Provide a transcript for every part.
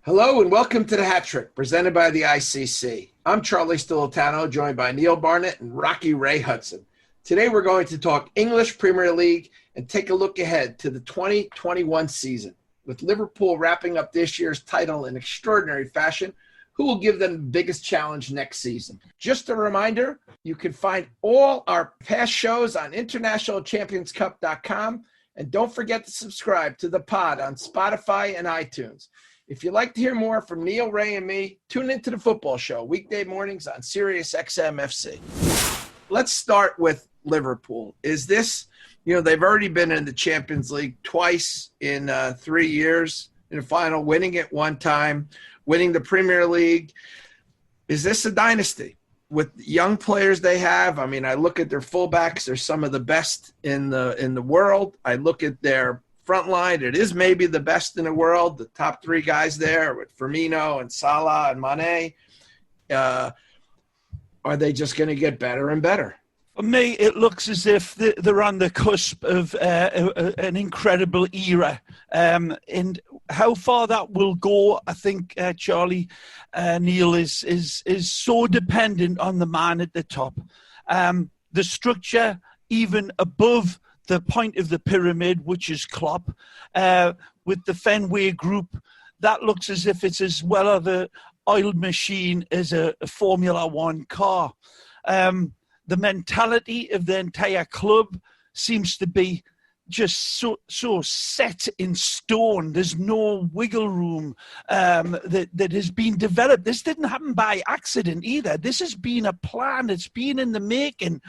Hello and welcome to the Hat Trick, presented by the ICC. I'm Charlie Stolitano, joined by Neil Barnett and Rocky Ray Hudson. Today we're going to talk English Premier League and take a look ahead to the 2021 season. With Liverpool wrapping up this year's title in extraordinary fashion, who will give them the biggest challenge next season? Just a reminder, you can find all our past shows on internationalchampionscup.com, and don't forget to subscribe to the pod on Spotify and iTunes. If you'd like to hear more from Neil, Ray, and me, tune into the football show weekday mornings on Sirius XM FC. Let's start with Liverpool. Is this, they've already been in the Champions League twice in 3 years in the final, winning it one time, winning the Premier League. Is this a dynasty? With young players they have, I look at their fullbacks, they're some of the best in the world. I look at their front line, it is maybe the best in the world. The top three guys there with Firmino and Salah and Mane. Are they just going to get better and better? For me, it looks as if they're on the cusp of an incredible era. And how far that will go, I think, Charlie, Neil, is so dependent on the man at the top. The structure, even above the point of the pyramid, which is Klopp, with the Fenway Group, that looks as if it's as well of an oiled machine as a Formula One car. The mentality of the entire club seems to be just so set in stone. There's no wiggle room that has been developed. This didn't happen by accident either. This has been a plan. It's been in the making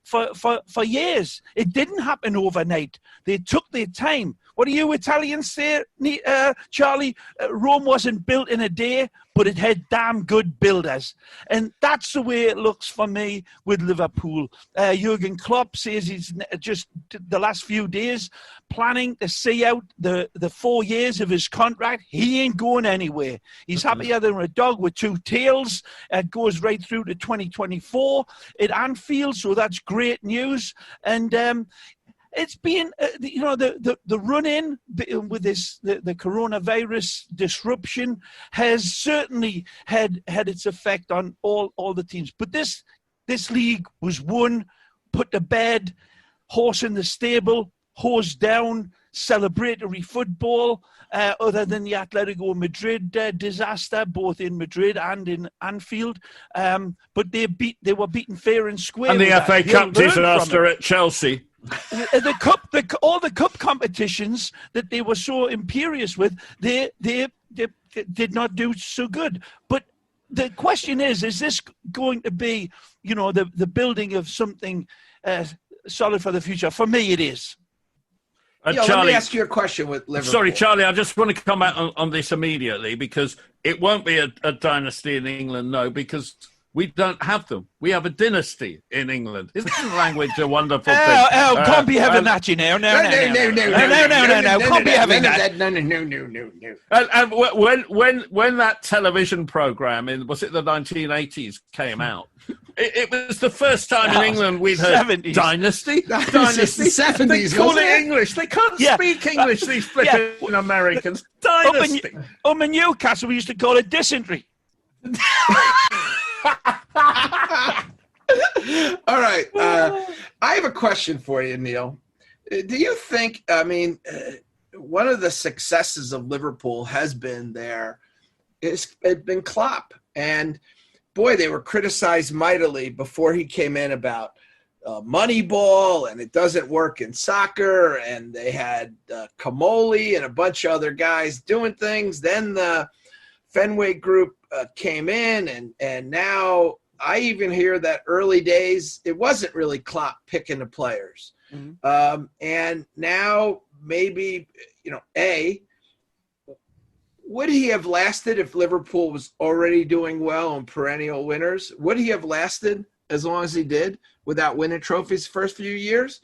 for years. It didn't happen overnight. They took their time. What do you Italians say, Charlie? Rome wasn't built in a day, but it had damn good builders. And that's the way it looks for me with Liverpool. Jurgen Klopp says he's just the last few days planning to see out the 4 years of his contract. He ain't going anywhere. He's happier than a dog with two tails. It goes right through to 2024 at Anfield, so that's great news. And it's been, the run-in with the coronavirus disruption has certainly had its effect on all the teams. But this league was won, put to bed, horse in the stable, hose down, celebratory football, other than the Atletico Madrid disaster, both in Madrid and in Anfield. But they were beaten fair and square. And the FA Cup disaster at Chelsea. All the cup competitions that they were so imperious with, they did not do so good. But the question is this going to be, the building of something solid for the future? For me, it is. Charlie, let me ask you a question with Liverpool. Sorry, Charlie, I just want to come out on this immediately because it won't be a dynasty in England, no, because we don't have them. We have a dynasty in England. Isn't language a wonderful thing? Can't be having that, No. Can't be having that. No. And when that television program was it the 1980s came out, it was the first time in England we'd heard 70s. Dynasty. Dynasty. 70s. They call it English. They can't speak English, these flipping Americans. Dynasty. In Newcastle, we used to call it dysentery. All right. I have a question for you, Neil. Do you think, one of the successes of Liverpool has been it's been Klopp. And boy, they were criticized mightily before he came in about Moneyball, and it doesn't work in soccer. And they had Kamoli and a bunch of other guys doing things. Then the Fenway Group came in, and now I even hear that early days it wasn't really Klopp picking the players. Mm-hmm. And now maybe, would he have lasted if Liverpool was already doing well and perennial winners? Would he have lasted as long as he did without winning trophies the first few years?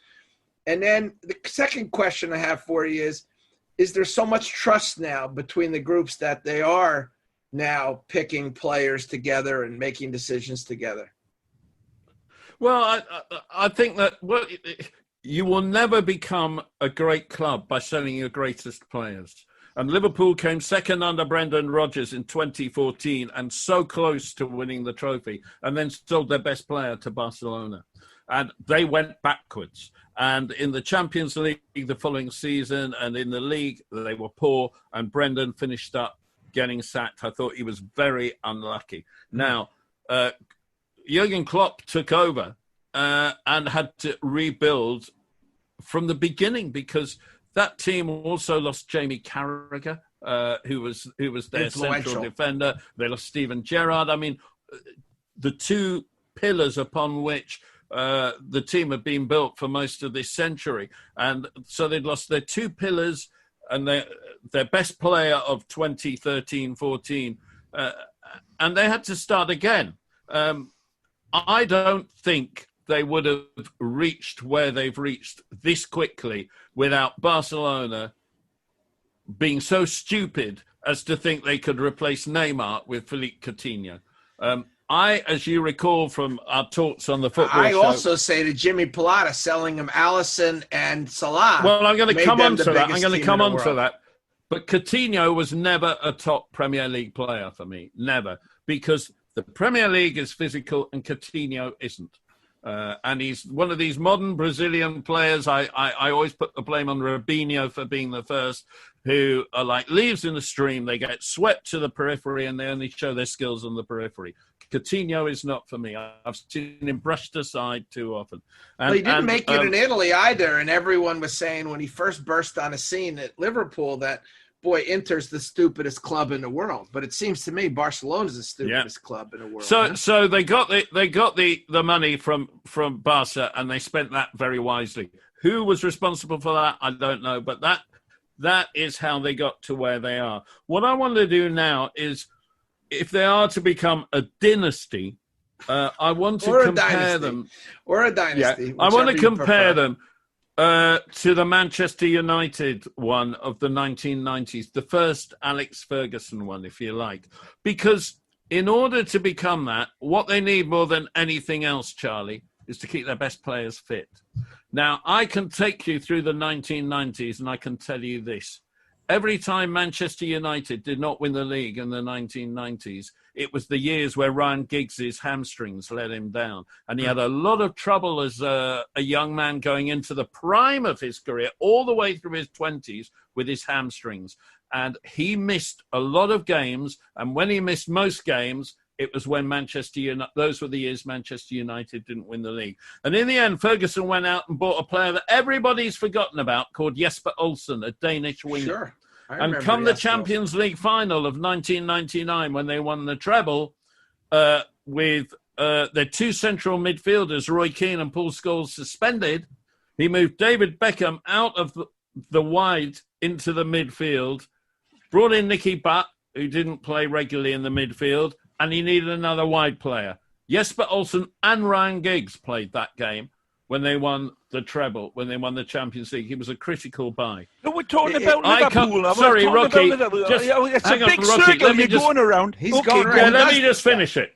And then the second question I have for you is there so much trust now between the groups that they are now picking players together and making decisions together? Well, I think that you will never become a great club by selling your greatest players. And Liverpool came second under Brendan Rodgers in 2014 and so close to winning the trophy, and then sold their best player to Barcelona. And they went backwards. And in the Champions League the following season and in the league, they were poor. And Brendan finished up getting sacked. I thought he was very unlucky. Now, Jurgen Klopp took over and had to rebuild from the beginning, because that team also lost Jamie Carragher, who was their central defender. They lost Steven Gerrard. I mean, the two pillars upon which the team had been built for most of this century. And so they'd lost their two pillars and their best player of 2013-14, and they had to start again. I don't think they would have reached where they've reached this quickly without Barcelona being so stupid as to think they could replace Neymar with Philippe Coutinho. As you recall from our talks on the football show, also say to Jimmy Pilata selling him Alisson and Salah. Well, I'm going to come on to that. But Coutinho was never a top Premier League player for me, never, because the Premier League is physical and Coutinho isn't. And he's one of these modern Brazilian players. I always put the blame on Robinho for being the first, who are like leaves in the stream. They get swept to the periphery and they only show their skills on the periphery. Coutinho is not for me. I've seen him brushed aside too often. He didn't make it in Italy either. And everyone was saying when he first burst on a scene at Liverpool that, boy, Inter's the stupidest club in the world. But it seems to me Barcelona's the stupidest club in the world. So they got the money from Barca, and they spent that very wisely. Who was responsible for that? I don't know. But that is how they got to where they are. What I want to do now is, if they are to become a dynasty, I want to compare them. Or a dynasty. Yeah, I want to compare them to the Manchester United one of the 1990s, the first Alex Ferguson one, if you like. Because in order to become that, what they need more than anything else, Charlie, is to keep their best players fit. Now, I can take you through the 1990s and I can tell you this. Every time Manchester United did not win the league in the 1990s, it was the years where Ryan Giggs' hamstrings let him down. And he had a lot of trouble as a young man going into the prime of his career, all the way through his 20s with his hamstrings. And he missed a lot of games. And when he missed most games, it was when those were the years Manchester United didn't win the league. And in the end, Ferguson went out and bought a player that everybody's forgotten about called Jesper Olsen, a Danish winger. Sure. And come the Champions League final of 1999, when they won the treble, with their two central midfielders, Roy Keane and Paul Scholes, suspended, he moved David Beckham out of the wide into the midfield, brought in Nicky Butt, who didn't play regularly in the midfield, and he needed another wide player. Jesper Olsen and Ryan Giggs played that game when they won the treble, when they won the Champions League. He was a critical buy. No, we're talking about Liverpool. Sorry, Rocky. It's a big circle you're going around. He's going around. Let me just finish it.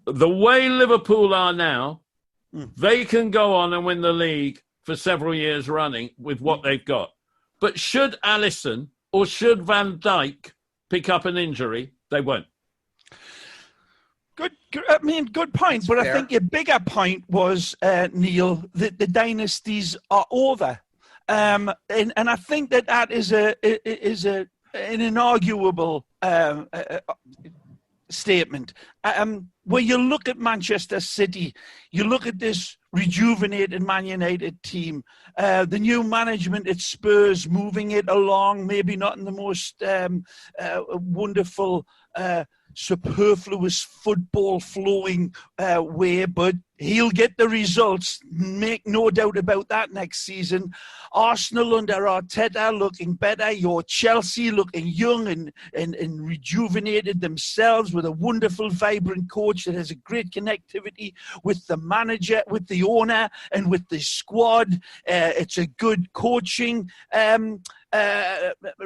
The way Liverpool are now, they can go on and win the league for several years running with what they've got. But should Alisson or should Van Dijk pick up an injury, they won't. Good point. But I think your bigger point was, Neil, that the dynasties are over, and I think that is an inarguable statement. When you look at Manchester City, you look at this rejuvenated Man United team, the new management at Spurs moving it along, maybe not in the most wonderful, superfluous football flowing way, but he'll get the results, make no doubt about that next season. Arsenal under Arteta looking better, your Chelsea looking young and rejuvenated themselves with a wonderful, vibrant coach that has a great connectivity with the manager, with the owner and with the squad. It's a good coaching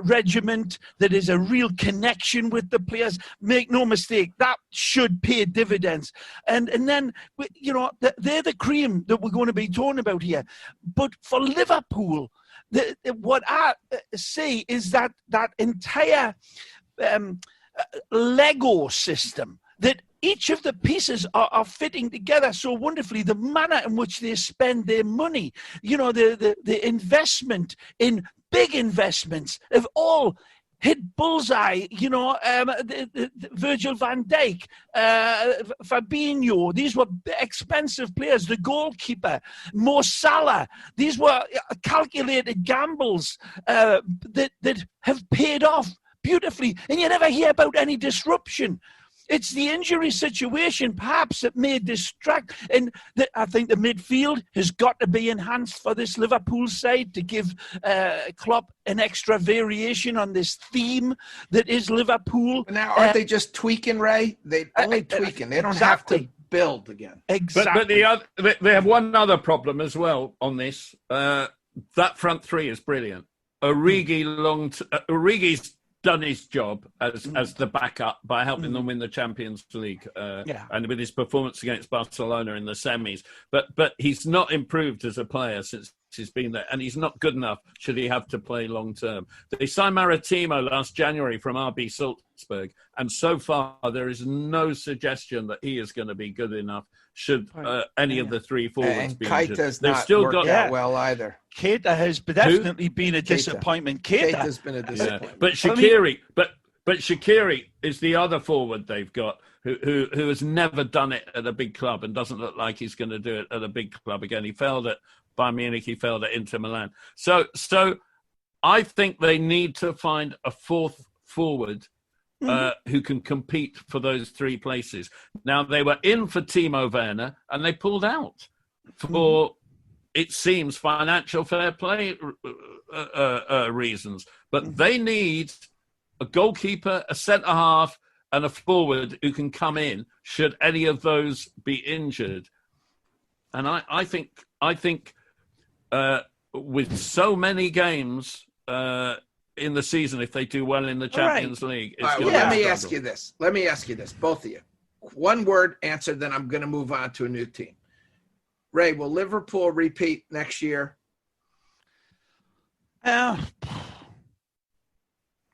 regiment that is a real connection with the players. Make no mistake, that should pay dividends. And then, you know, they're the cream that we're going to be talking about here. But for Liverpool, what I see is that entire Lego system, that each of the pieces are fitting together so wonderfully. The manner in which they spend their money, the investment in big investments have all hit bullseye. Virgil van Dijk, Fabinho, these were expensive players. The goalkeeper, Mo Salah, these were calculated gambles that have paid off beautifully, and you never hear about any disruption. It's the injury situation, perhaps, that may distract. And I think the midfield has got to be enhanced for this Liverpool side to give Klopp an extra variation on this theme that is Liverpool. Now, aren't they just tweaking, Ray? They only tweaking. They don't have to build again. Exactly. But they have one other problem as well on this. That front three is brilliant. Origi's done his job as the backup by helping them win the Champions League and with his performance against Barcelona in the semis. But he's not improved as a player since he's been there, and he's not good enough should he have to play long term. They signed Maritimo last January from RB Salzburg, and so far there is no suggestion that he is going to be good enough should any of the three forwards be injured. Keita's not worked out well either. Keita has definitely been a disappointment. Keita's been a disappointment. But Shaqiri, but Shaqiri is the other forward they've got who has never done it at a big club and doesn't look like he's going to do it at a big club again. He failed at Bayern Munich, he failed at Inter Milan. So I think they need to find a fourth forward who can compete for those three places. Now, they were in for Timo Werner, and they pulled out for, it seems, financial fair play reasons. But they need a goalkeeper, a centre-half, and a forward who can come in should any of those be injured. And I think with so many games in the season, if they do well in the Champions League, it's going to let me ask you this. Let me ask you this, both of you. One word answer, then I'm going to move on to a new team. Ray, will Liverpool repeat next year?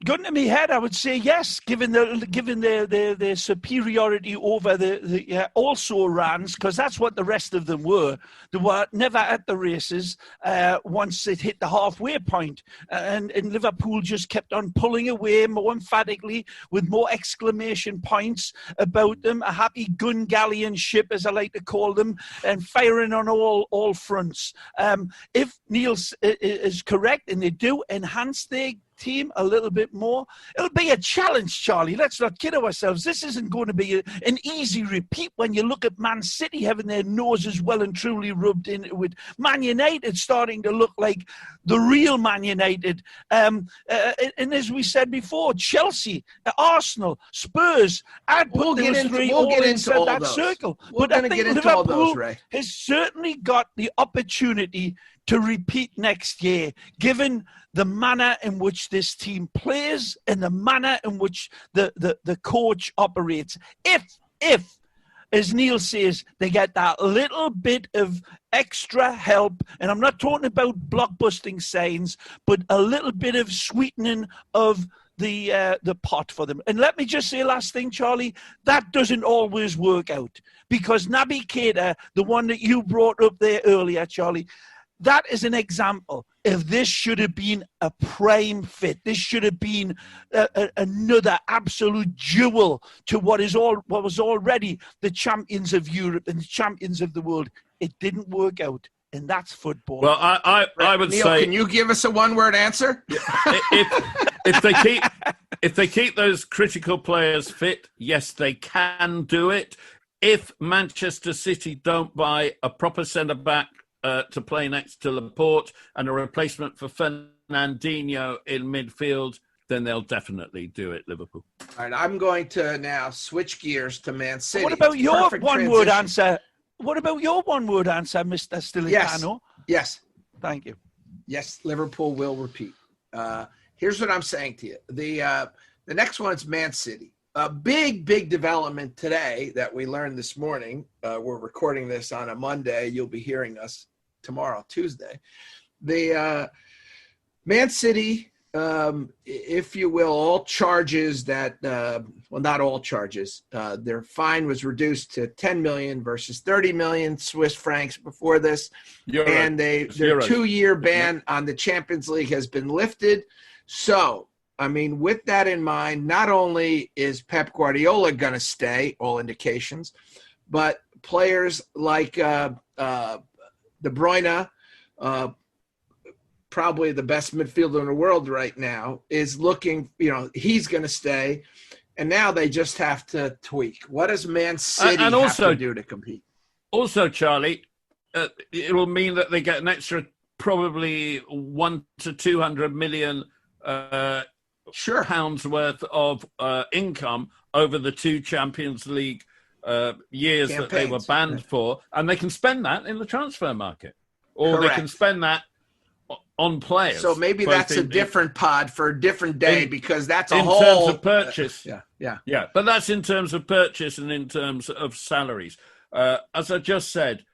Gun to me head, I would say yes, given the superiority over the also rans, because that's what the rest of them were. They were never at the races once it hit the halfway point, and Liverpool just kept on pulling away more emphatically with more exclamation points about them. A happy gun galleon ship, as I like to call them, and firing on all fronts. If Neil is correct and they do enhance their team a little bit more, it'll be a challenge, Charlie. Let's not kid ourselves. This isn't going to be an easy repeat when you look at Man City having their noses well and truly rubbed in with Man United starting to look like the real Man United. And as we said before, Chelsea, Arsenal, Spurs, I'd put those three all inside that circle. But I think Liverpool has certainly got the opportunity to repeat next year, given the manner in which this team plays and the manner in which the coach operates. If, as Neil says, they get that little bit of extra help, and I'm not talking about blockbusting signs, but a little bit of sweetening of the pot for them. And let me just say last thing, Charlie, that doesn't always work out, because Naby Keita, the one that you brought up there earlier, Charlie, that is an example. If this should have been a prime fit, this should have been another absolute jewel to what was already the champions of Europe and the champions of the world. It didn't work out, and that's football. Well, I would Neil, say, can you give us a one-word answer? If they keep those critical players fit, yes, they can do it. If Manchester City don't buy a proper centre-back to play next to Laporte and a replacement for Fernandinho in midfield, then they'll definitely do it, Liverpool. All right, I'm going to now switch gears to Man City. What about your one-word answer? What about your one-word answer, Mr. Stilicano? Yes. Thank you. Yes, Liverpool will repeat. Here's what I'm saying to you. The next one is Man City. A big development today that we learned this morning. We're recording this on a Monday. You'll be hearing us tomorrow, Tuesday. The Man City, if you will, all charges that, well, not all charges. Their fine was reduced to 10 million versus 30 million Swiss francs before this. Euros. And their Euros. 2-year ban on the Champions League has been lifted. So, I mean, with that in mind, not only is Pep Guardiola going to stay, all indications, but players like De Bruyne, probably the best midfielder in the world right now, is looking, he's going to stay. And now they just have to tweak. What does Man City have to do to compete? Also, Charlie, it will mean that they get an extra probably 100 to 200 million pounds worth of income over the 2 Champions League years that they were banned for. And they can spend that in the transfer market. Or Correct. They can spend that on players. So maybe that's a different pod for a different day, because that's a whole... In terms of purchase. Yeah. But that's in terms of purchase and in terms of salaries. As I just said,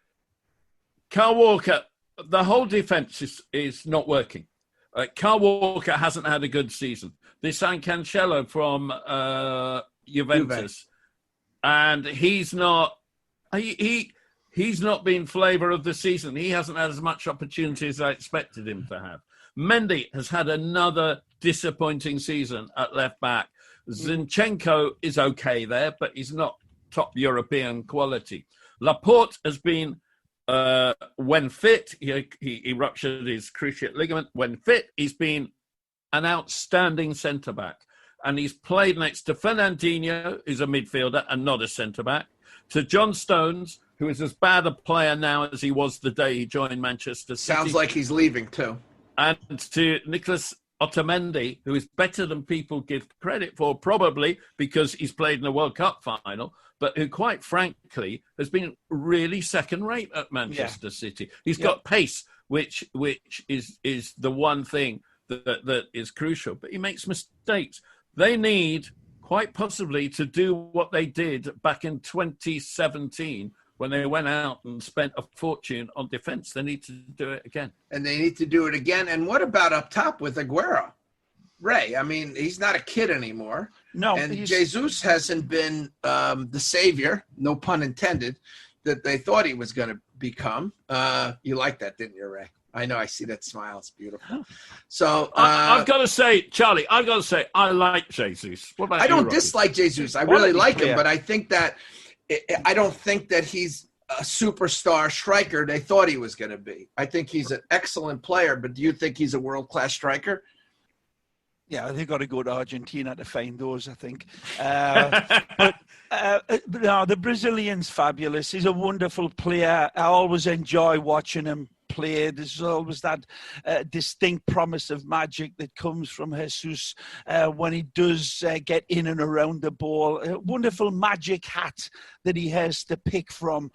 Kyle Walker, the whole defence is not working. Kyle Walker hasn't had a good season. They signed Cancelo from Juventus. And he's not... He's not been flavour of the season. He hasn't had as much opportunity as I expected him to have. Mendy has had another disappointing season at left back. Zinchenko is okay there, but he's not top European quality. Laporte has been, when fit, he ruptured his cruciate ligament. When fit, he's been an outstanding centre-back. And he's played next to Fernandinho, who's a midfielder and not a centre-back, to John Stones, who is as bad a player now as he was the day he joined Manchester City. Sounds like he's leaving too. And to Nicolas Otamendi, who is better than people give credit for, probably because he's played in a World Cup final, but who, quite frankly, has been really second-rate at Manchester City. He's got pace, which is the one thing that is crucial. But he makes mistakes. They need, quite possibly, to do what they did back in 2017, when they went out and spent a fortune on defence. They need to do it again. And they need to do it again. And what about up top with Aguero? Ray, I mean, he's not a kid anymore. No. And Jesus hasn't been the savior, no pun intended, that they thought he was going to become. You liked that, didn't you, Ray? I know, I see that smile. It's beautiful. So I've got to say, Charlie, I like Jesus. What about I don't Rocky? Dislike Jesus. I really like him, but I think that I don't think that he's a superstar striker they thought he was going to be. I think he's an excellent player, but do you think he's a world-class striker? Yeah, they've got to go to Argentina to find those, I think. But no, the Brazilian's fabulous. He's a wonderful player. I always enjoy watching him play. There's always that distinct promise of magic that comes from Jesus when he does get in and around the ball. A wonderful magic hat that he has to pick from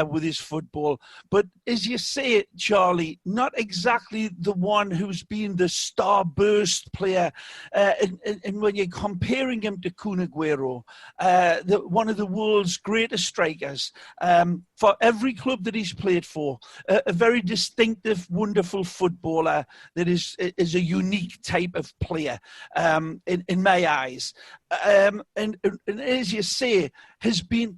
with his football. But as you say, Charlie, not exactly the one who's been the star-burst player. And when you're comparing him to Kun Aguero, one of the world's greatest strikers, for every club that he's played for, a very distinctive, wonderful footballer that is a unique type of player in my eyes. And as you say, has been...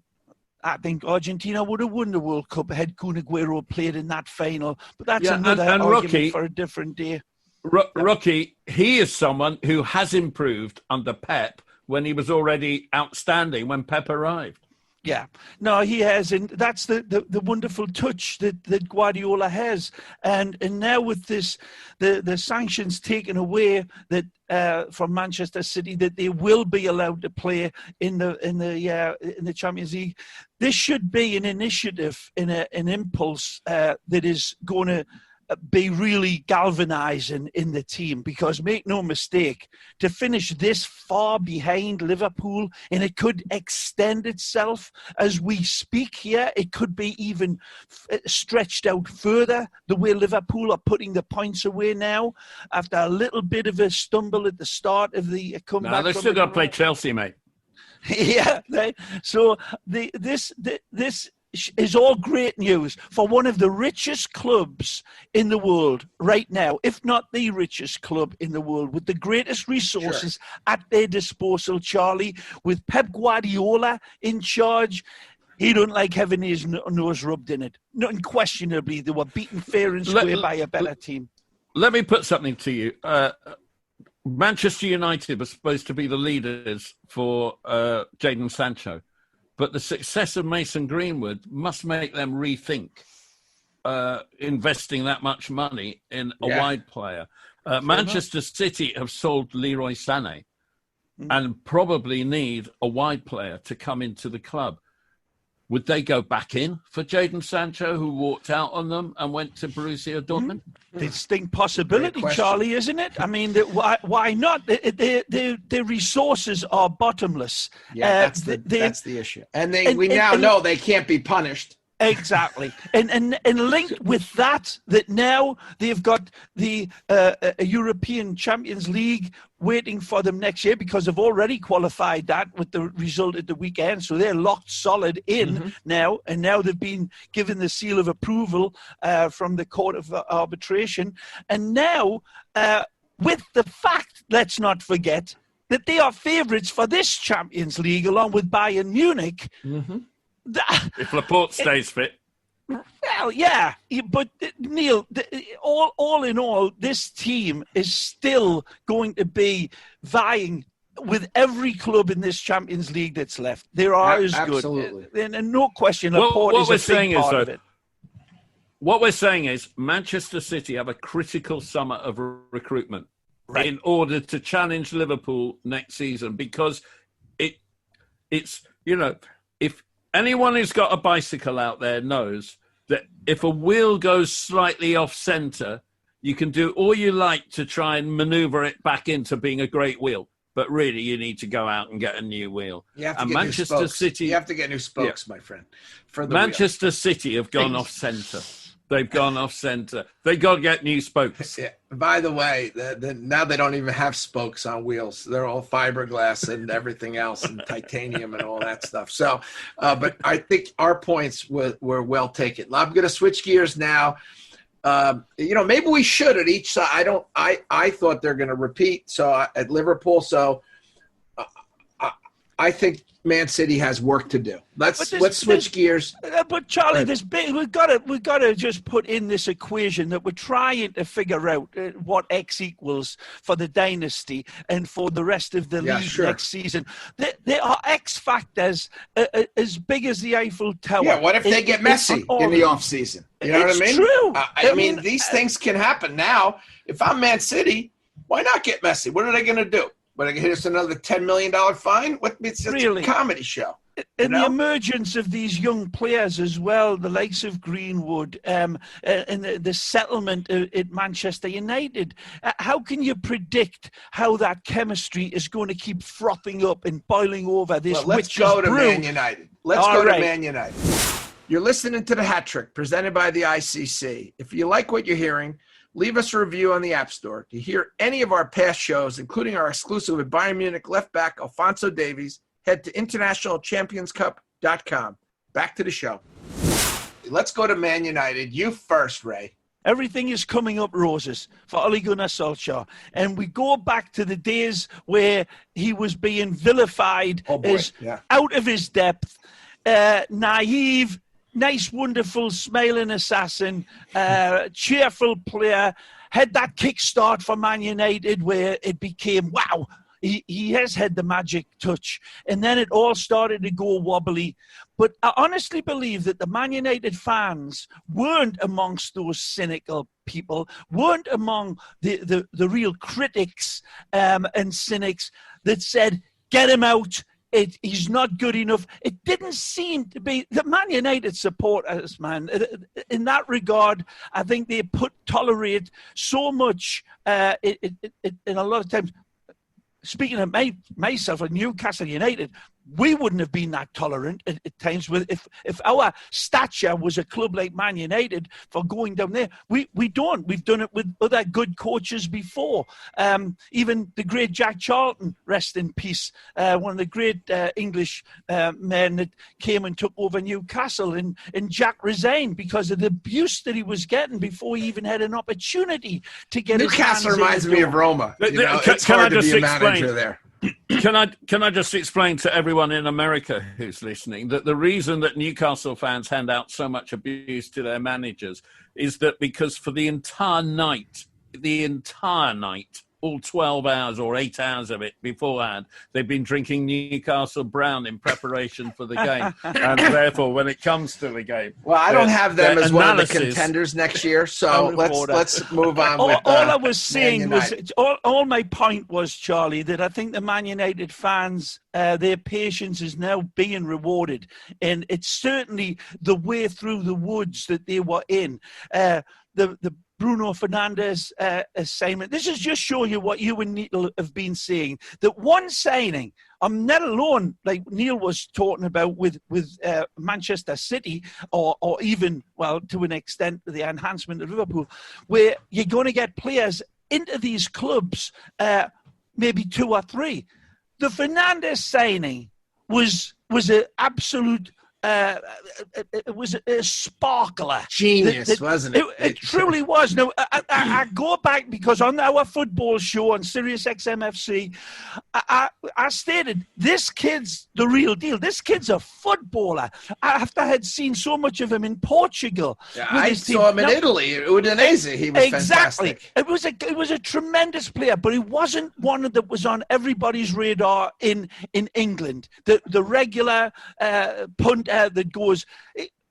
I think Argentina would have won the World Cup had Kun Aguero played in that final. But that's another argument Rocky, for a different day. Rocky, he is someone who has improved under Pep when he was already outstanding when Pep arrived. Yeah, no, he has, and that's the wonderful touch that Guardiola has, and now with this, the sanctions taken away that from Manchester City, that they will be allowed to play in the Champions League. This should be an initiative, an impulse that is going to be really galvanizing in the team, because make no mistake, to finish this far behind Liverpool, and it could extend itself as we speak here, it could be even stretched out further, the way Liverpool are putting the points away now after a little bit of a stumble at the start of the comeback. No, they've still got to play Chelsea, mate. Yeah, so this is all great news for one of the richest clubs in the world right now, if not the richest club in the world, with the greatest resources at their disposal, Charlie, with Pep Guardiola in charge. He don't like having his nose rubbed in it. Not unquestionably, they were beaten fair and square by a better team. Let me put something to you. Manchester United were supposed to be the leaders for Jadon Sancho, but the success of Mason Greenwood must make them rethink investing that much money in a wide player. Manchester City have sold Leroy Sané and probably need a wide player to come into the club. Would they go back in for Jadon Sancho, who walked out on them and went to Borussia Dortmund? Distinct possibility, Charlie, isn't it? I mean, why not? Their resources are bottomless. Yeah, that's the issue. And we now know they can't be punished. Exactly. And linked with that now they've got the European Champions League waiting for them next year, because they've already qualified that with the result at the weekend. So they're locked solid in now. And now they've been given the seal of approval from the Court of Arbitration. And now with the fact, let's not forget, that they are favourites for this Champions League along with Bayern Munich. If Laporte stays fit. Well, yeah, but Neil, all in all, this team is still going to be vying with every club in this Champions League that's left. There are as good. Absolutely. And no question, Laporte is a big part of it. What we're saying is Manchester City have a critical summer of recruitment in order to challenge Liverpool next season, because it's if anyone who's got a bicycle out there knows that if a wheel goes slightly off centre, you can do all you like to try and manoeuvre it back into being a great wheel. But really, you need to go out and get a new wheel. You have to get Manchester new spokes. City. You have to get new spokes, my friend. For the Manchester City have gone off centre. They've gone off centre. They got to get new spokes. Yeah. By the way, now they don't even have spokes on wheels. They're all fiberglass and everything else, and titanium and all that stuff. So, but I think our points were well taken. I'm going to switch gears now. Maybe we should at each side. I thought they're going to repeat. So at Liverpool. So I think Man City has work to do. Let's switch gears. But Charlie, we've got to just put in this equation that we're trying to figure out what X equals for the dynasty and for the rest of the league next season. There are X factors as big as the Eiffel Tower. Yeah, what if they get Messi in the off season? You know what I mean? True. I mean, these things can happen. Now, if I'm Man City, why not get Messi? What are they going to do? But I can hit us another $10 million fine? It's just a comedy show. And the emergence of these young players as well, the likes of Greenwood, and the settlement at Manchester United. How can you predict how that chemistry is going to keep frothing up and boiling over this witch's brew? Let's go to Man United. Let's go to Man United. You're listening to The Hat Trick, presented by the ICC. If you like what you're hearing, leave us a review on the App Store. To hear any of our past shows, including our exclusive with Bayern Munich left back Alphonso Davies, head to internationalchampionscup.com. Back to the show. Let's go to Man United. You first, Ray. Everything is coming up roses for Ole Gunnar Solskjaer. And we go back to the days where he was being vilified as out of his depth, naive, nice, wonderful, smiling assassin, cheerful player, had that kickstart for Man United where it became, wow, he has had the magic touch. And then it all started to go wobbly. But I honestly believe that the Man United fans weren't amongst those cynical people, weren't among the real critics and cynics that said, get him out. He's not good enough. It didn't seem to be the Man United supporters, man. In that regard, I think they tolerate so much. In a lot of times, speaking of myself at Newcastle United, we wouldn't have been that tolerant at times. With if our stature was a club like Man United for going down there, we don't. We've done it with other good coaches before. Even the great Jack Charlton, rest in peace, one of the great English men that came and took over Newcastle, and Jack resigned because of the abuse that he was getting before he even had an opportunity to get Newcastle reminds me of Roma. It's hard to be a manager there. Can I just explain to everyone in America who's listening that the reason that Newcastle fans hand out so much abuse to their managers is that because for the entire night, all 12 hours or 8 hours of it beforehand, they've been drinking Newcastle Brown in preparation for the game. And therefore, when it comes to the game... Well, I don't have them as one of the contenders next year, so let's move on. All I was saying was, all my point was, Charlie, that I think the Man United fans, their patience is now being rewarded. And it's certainly the way through the woods that they were in. The Bruno Fernandes assignment. This is just show you what you and Neil have been saying. That one signing, I'm not alone, like Neil was talking about with Manchester City, or even, well, to an extent, the enhancement of Liverpool, where you're going to get players into these clubs, maybe 2 or 3. The Fernandes signing was an absolute... it was a sparkler. Genius, wasn't it? It truly was. Now, I go back because on our football show on Sirius XMFC, I stated, this kid's the real deal. This kid's a footballer. After I had seen so much of him in Portugal. Yeah, I saw him in Italy. Udinese, he was fantastic. It was a tremendous player, but he wasn't one that was on everybody's radar in England. The regular punter that goes,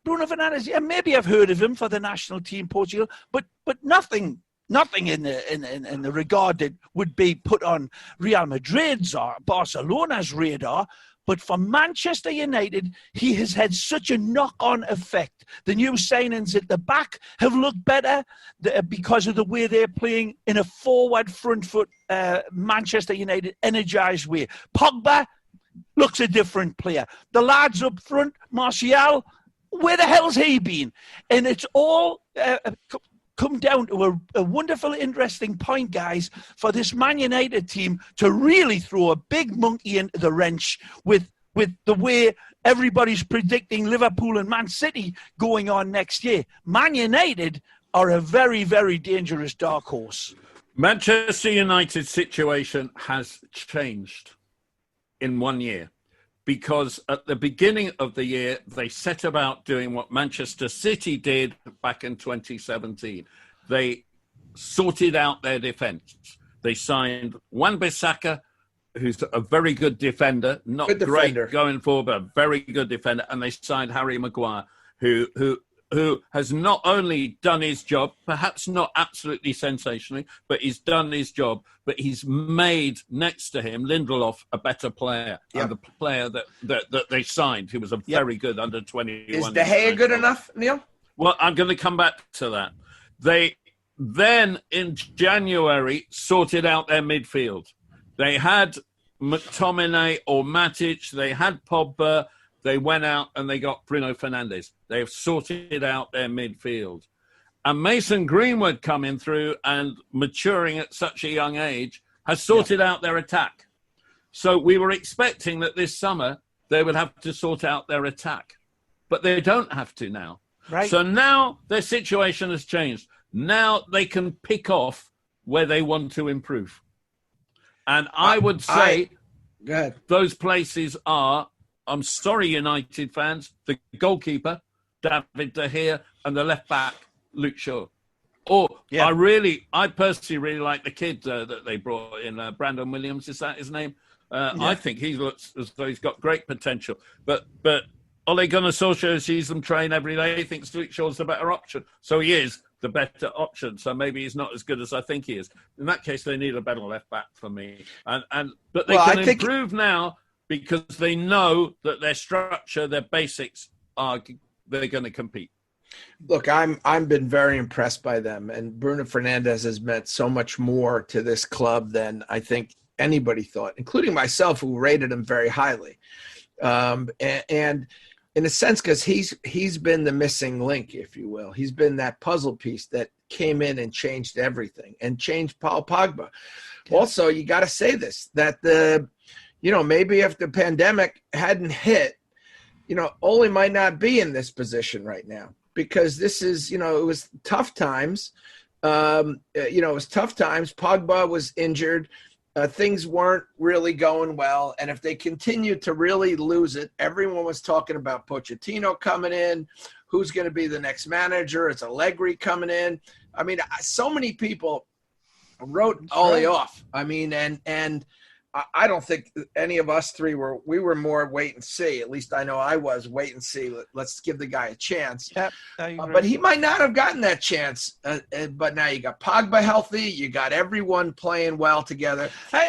Bruno Fernandes, yeah, maybe I've heard of him for the national team Portugal, but nothing in the regard that would be put on Real Madrid's or Barcelona's radar. But for Manchester United, he has had such a knock-on effect. The new signings at the back have looked better because of the way they're playing in a forward, front foot Manchester United energized way. Pogba looks a different player. The lads up front, Martial, where the hell's he been? And it's all come down to a wonderful, interesting point, guys, for this Man United team to really throw a big monkey into the wrench with the way everybody's predicting Liverpool and Man City going on next year. Man United are a very, very dangerous dark horse. Manchester United's situation has changed in 1 year, because at the beginning of the year, they set about doing what Manchester City did back in 2017. They sorted out their defence. They signed Wan-Bissaka, who's a very good defender, not great going forward, but a very good defender. And they signed Harry Maguire, who has not only done his job, perhaps not absolutely sensationally, but he's done his job, but he's made, next to him, Lindelof, a better player. Yep. And the player that they signed, who was a very good under-21. Is De Gea good enough, Neil? Well, I'm going to come back to that. They then, in January, sorted out their midfield. They had McTominay or Matic. They had Pogba. They went out and they got Bruno Fernandes. They've sorted out their midfield. And Mason Greenwood coming through and maturing at such a young age has sorted out their attack. So we were expecting that this summer they would have to sort out their attack. But they don't have to now. Right. So now their situation has changed. Now they can pick off where they want to improve. And I would say those places are, I'm sorry, United fans, the goalkeeper, David De Gea, and the left back, Luke Shaw. I personally really like the kid that they brought in, Brandon Williams. Is that his name? I think he looks as though he's got great potential. But Ole Gunnar Solskjaer sees them train every day. He thinks Luke Shaw's the better option. So he is the better option. So maybe he's not as good as I think he is. In that case, they need a better left back for me. But they can improve now, because they know that their structure, their basics they're going to compete. Look, I've been very impressed by them, and Bruno Fernandes has meant so much more to this club than I think anybody thought, including myself, who rated him very highly. And in a sense, because he's been the missing link, if you will. He's been that puzzle piece that came in and changed everything and changed Paul Pogba. Yeah. Also, you got to say this, that maybe if the pandemic hadn't hit, Ole might not be in this position right now, because this is, it was tough times. It was tough times. Pogba was injured. Things weren't really going well. And if they continued to really lose it, everyone was talking about Pochettino coming in. Who's going to be the next manager? It's Allegri coming in. I mean, so many people wrote Ole off. I mean, and I don't think any of us three we were more wait and see. At least I know I was wait and see. Let's give the guy a chance. Yep, but he might not have gotten that chance. But now you got Pogba healthy. You got everyone playing well together.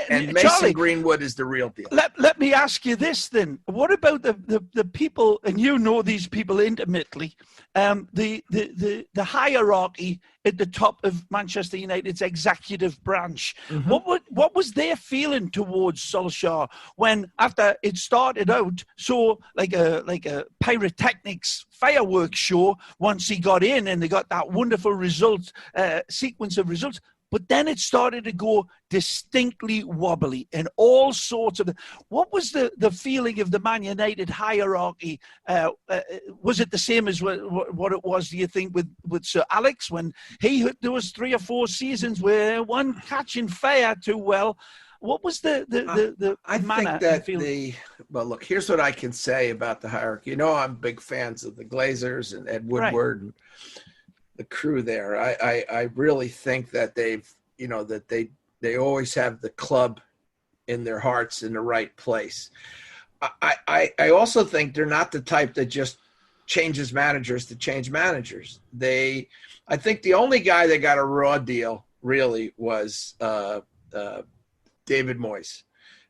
And Mason Charlie, Greenwood is the real deal. Let me ask you this then. What about the people, and you know these people intimately, the hierarchy at the top of Manchester United's executive branch? Mm-hmm. What was their feeling towards Solskjaer when, after it started out so like a pyrotechnics fireworks show once he got in and they got that wonderful sequence of results, but then it started to go distinctly wobbly and all sorts of... What was the feeling of the Man United hierarchy? Was it the same as what it was, do you think, with Sir Alex, when there was 3 or 4 seasons where one catching fire too well? What was the manner? I think that well, look, here's what I can say about the hierarchy. I'm big fans of the Glazers and Ed Woodward and the crew there. I really think that they always have the club in their hearts in the right place. I also think they're not the type that just changes managers to change managers. I think the only guy that got a raw deal really was David Moyes.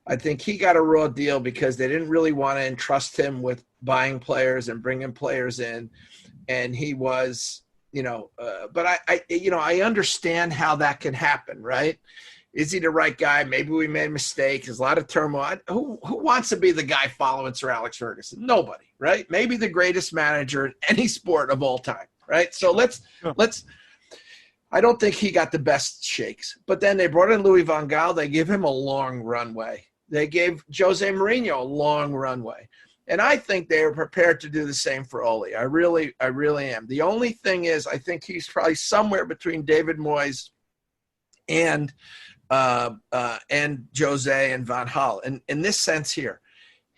I think he got a raw deal because they didn't really want to entrust him with buying players and bringing players in, and he was. But I understand how that can happen, right? Is he the right guy? Maybe we made a mistake. There's a lot of turmoil. Who wants to be the guy following Sir Alex Ferguson? Nobody, right? Maybe the greatest manager in any sport of all time, right? So let's. I don't think he got the best shakes. But then they brought in Louis van Gaal. They gave him a long runway. They gave Jose Mourinho a long runway. And I think they are prepared to do the same for Ole. I really am. The only thing is, I think he's probably somewhere between David Moyes and Jose and Van Gaal. And in this sense here,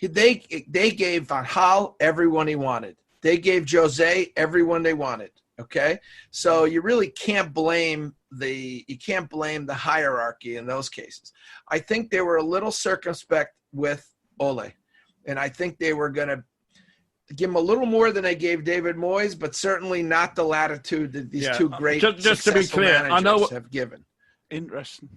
they gave Van Gaal everyone he wanted. They gave Jose everyone they wanted. Okay, so you really can't blame the hierarchy in those cases. I think they were a little circumspect with Ole. And I think they were going to give him a little more than they gave David Moyes, but certainly not the latitude that these two great just to be clear, managers have given. Interesting.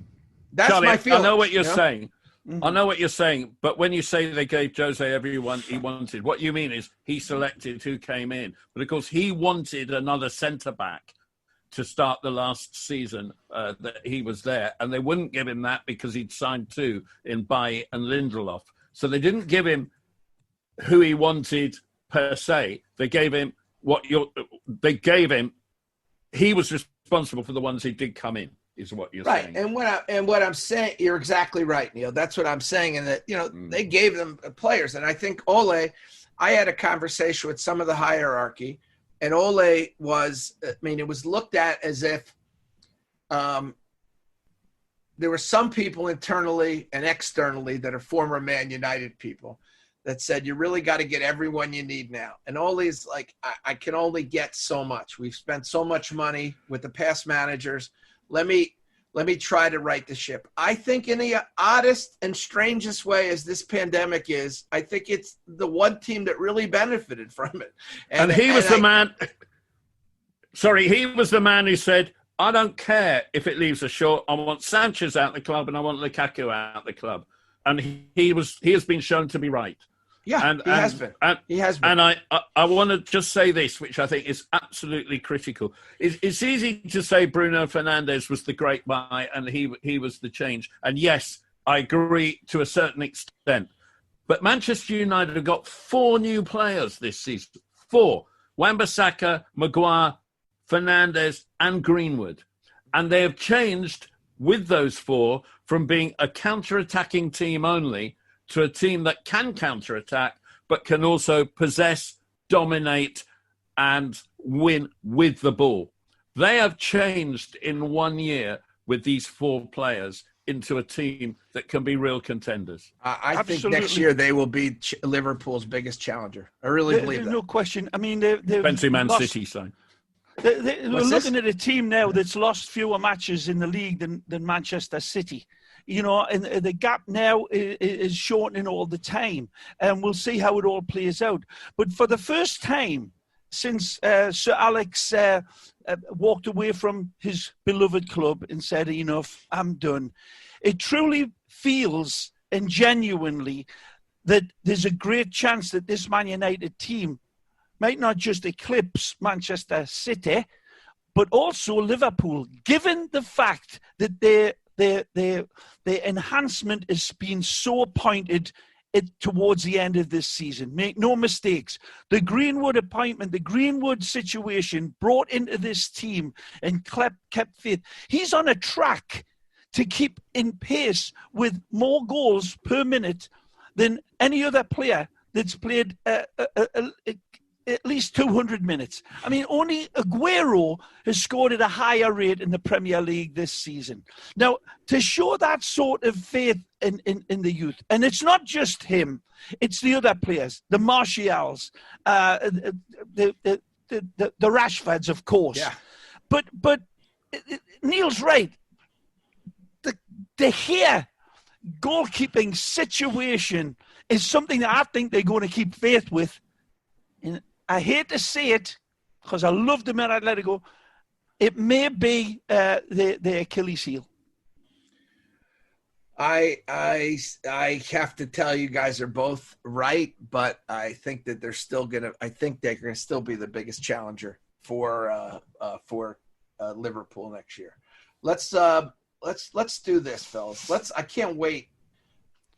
That's Charlie, my feeling. I know what you're saying. Mm-hmm. I know what you're saying. But when you say they gave Jose everyone he wanted, what you mean is he selected who came in. But, of course, he wanted another centre-back to start the last season that he was there. And they wouldn't give him that because he'd signed 2 in Bailly and Lindelof. So they didn't give him who he wanted per se. They gave him he was responsible for the ones who did come in, is what you're saying. Right. And what I'm saying, you're exactly right, Neil. That's what I'm saying. And that, they gave them players. And I think Ole, I had a conversation with some of the hierarchy, and Ole was, it was looked at as if there were some people internally and externally that are former Man United people that said, you really got to get everyone you need now. And Ole's like, I can only get so much. We've spent so much money with the past managers. Let me try to right the ship. I think in the oddest and strangest way as this pandemic is, I think it's the one team that really benefited from it. And he was the man. Sorry, he was the man who said, I don't care if it leaves us short. I want Sanchez out the club and I want Lukaku out the club. And he has been shown to be right. Yeah, he has been. And I want to just say this, which I think is absolutely critical. It's easy to say Bruno Fernandes was the great buy and he was the change. And yes, I agree to a certain extent. But Manchester United have got 4 new players this season. 4. Wan-Bissaka, Maguire, Fernandes, and Greenwood. And they have changed with those 4 from being a counter-attacking team only to a team that can counter-attack, but can also possess, dominate, and win with the ball. They have changed in 1 year with these 4 players into a team that can be real contenders. I think next year they will be Liverpool's biggest challenger. I really believe that. No question. I mean, they've Fancy Man lost, City saying. we're looking at a team now that's lost fewer matches in the league than Manchester City. You know, and the gap now is shortening all the time. And we'll see how it all plays out. But for the first time since Sir Alex walked away from his beloved club and said, enough, I'm done, it truly feels and genuinely that there's a great chance that this Man United team might not just eclipse Manchester City, but also Liverpool, given the fact that their enhancement has been so pointed towards the end of this season. Make no mistakes. The Greenwood appointment, the Greenwood situation brought into this team and kept faith. He's on a track to keep in pace with more goals per minute than any other player that's played at least 200 minutes. I mean, only Aguero has scored at a higher rate in the Premier League this season. Now, to show that sort of faith in the youth, and it's not just him, it's the other players, the Martials, the Rashfords, of course. Yeah. But Neil's right. The De Gea goalkeeping situation is something that I think they're going to keep faith with. And I hate to say it because I love them at Atletico. It may be the Achilles heel. I have to tell you guys are both right, but I think that they're gonna still be the biggest challenger for Liverpool next year. Let's do this, fellas. I can't wait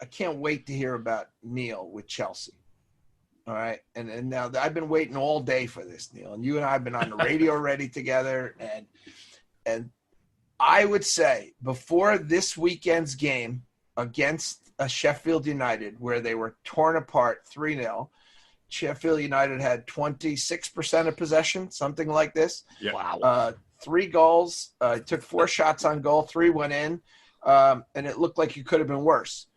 to hear about Neil with Chelsea. All right. And now I've been waiting all day for this, Neil. And you and I have been on the radio already together. And I would say before this weekend's game against Sheffield United, where they were torn apart 3-0, Sheffield United had 26% of possession, something like this. Yeah. Wow. 3 goals. Took 4 shots on goal. 3 went in. And it looked like it could have been worse.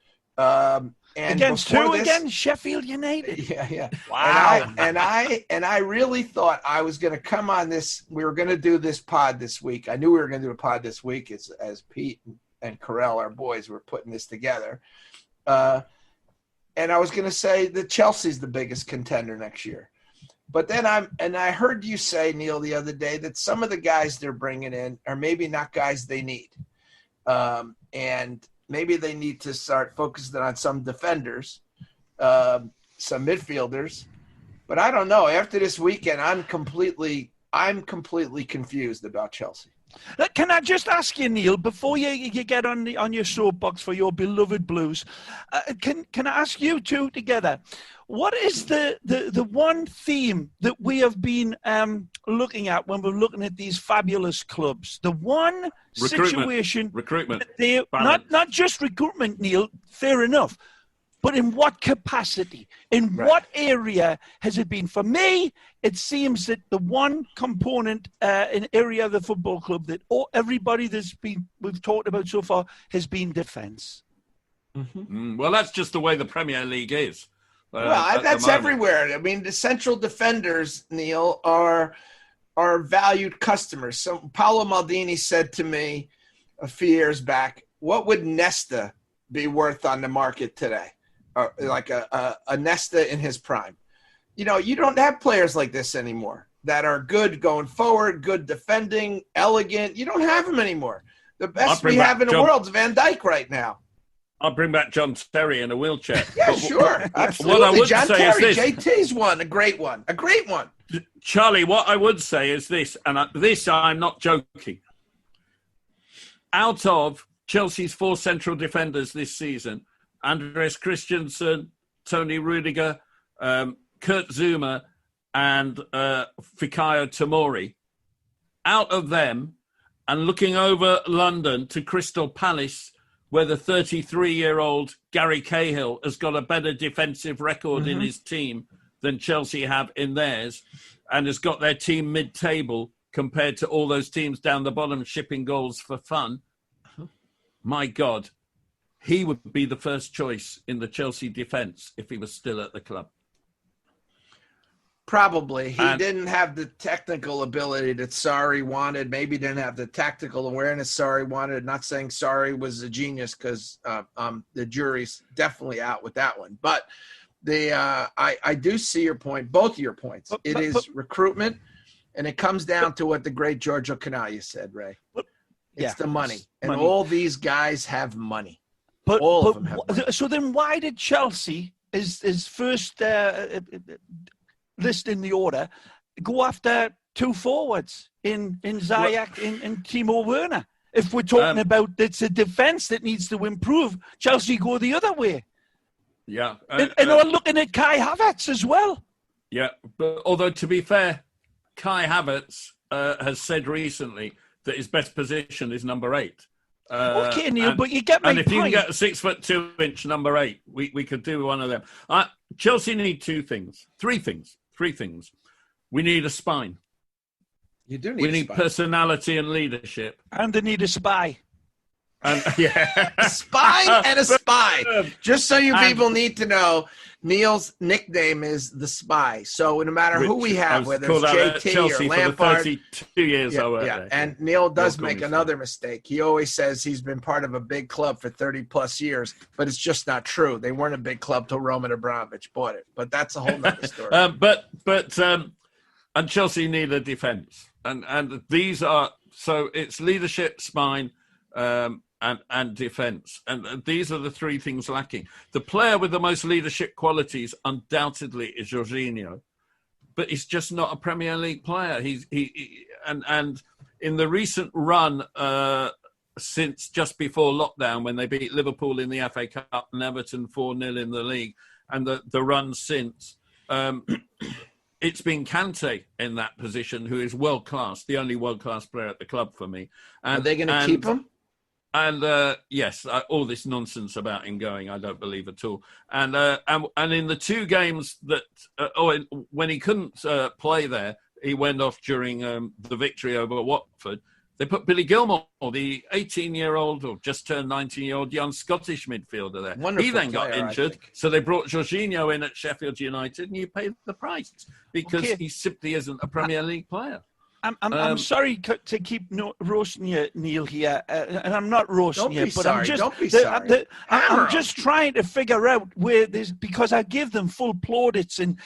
And against who again? Sheffield United. Yeah. Wow. And I really thought I was going to come on this. We were going to do this pod this week. I knew we were going to do a pod this week as Pete and Carell, our boys, were putting this together. And I was going to say that Chelsea's the biggest contender next year. But then I heard you say, Neil, the other day that some of the guys they're bringing in are maybe not guys they need. And maybe they need to start focusing on some defenders, some midfielders. But I don't know. After this weekend, I'm completely confused about Chelsea. Can I just ask you, Neil, before you get on your soapbox for your beloved Blues, can I ask you two together, what is the one theme that we have been looking at when we're looking at these fabulous clubs? The one situation... Recruitment. Not just recruitment, Neil, fair enough. But in what capacity? In what area has it been? For me, it seems that the one component in area of the football club that everybody we've talked about so far has been defence. Mm-hmm. Well, that's just the way the Premier League is. That's everywhere. I mean, the central defenders, Neil, are valued customers. So Paolo Maldini said to me a few years back, what would Nesta be worth on the market today? Like a Nesta in his prime. You know, you don't have players like this anymore that are good going forward, good defending, elegant. You don't have them anymore. The best we have in the world is Van Dijk right now. I'll bring back John Terry in a wheelchair. Yeah, sure. Absolutely. What I would John say Terry, is this. JT's one, a great one. Charlie, what I would say is this, and this I'm not joking. Out of Chelsea's 4 central defenders this season, Andreas Christensen, Tony Rudiger, Kurt Zuma, and Fikayo Tomori. Out of them, and looking over London to Crystal Palace, where the 33-year-old Gary Cahill has got a better defensive record in his team than Chelsea have in theirs, and has got their team mid-table compared to all those teams down the bottom shipping goals for fun. My God, he would be the first choice in the Chelsea defence if he was still at the club. Probably. He didn't have the technical ability that Sarri wanted. Maybe didn't have the tactical awareness Sarri wanted. Not saying Sarri was a genius, because the jury's definitely out with that one. But I do see your point, both of your points. It is recruitment, and it comes down to what the great Giorgio Canaglia said, Ray. It's the money. And all these guys have money. All of them have money. So then why did Chelsea, his first list in the order, go after two forwards in Ziyech and Timo Werner? If we're talking about it's a defence that needs to improve, Chelsea go the other way. Yeah. And we're looking at Kai Havertz as well. Yeah, but although to be fair, Kai Havertz has said recently that his best position is number 8. Okay, Neil, but you get my point. And if you can get a 6'2" number 8, we could do one of them. Chelsea need three things. We need a spine. You do need. We need personality and leadership, and they need a spy. And a spine and a spy. Just so you people need to know, Neil's nickname is the Spy. So no matter who we have, whether it's JT Chelsea or Lampard, 32 years old. Yeah. And Neil does make another mistake. He always says he's been part of a big club for 30 plus years, but it's just not true. They weren't a big club till Roman Abramovich bought it. But that's a whole nother story. And Chelsea need a defense, and these are, so it's leadership, spine, and defence. And these are the three things lacking. The player with the most leadership qualities undoubtedly is Jorginho, but he's just not a Premier League player. And in the recent run since just before lockdown, when they beat Liverpool in the FA Cup and Everton 4-0 in the league, and the run since, it's been Kante in that position, who is world-class, the only world-class player at the club for me. And, are they going to keep him? And yes, all this nonsense about him going, I don't believe at all. And in the two games that, when he couldn't play there, he went off during the victory over Watford. They put Billy Gilmour, the 18-year-old or just turned 19-year-old young Scottish midfielder there. Wonderful he then got player, injured, so they brought Jorginho in at Sheffield United, and you paid the price because he simply isn't a Premier League player. I'm sorry to keep roasting you, Neil, here, and I'm not roasting you, but I'm just I'm just trying to figure out where this, because I give them full plaudits and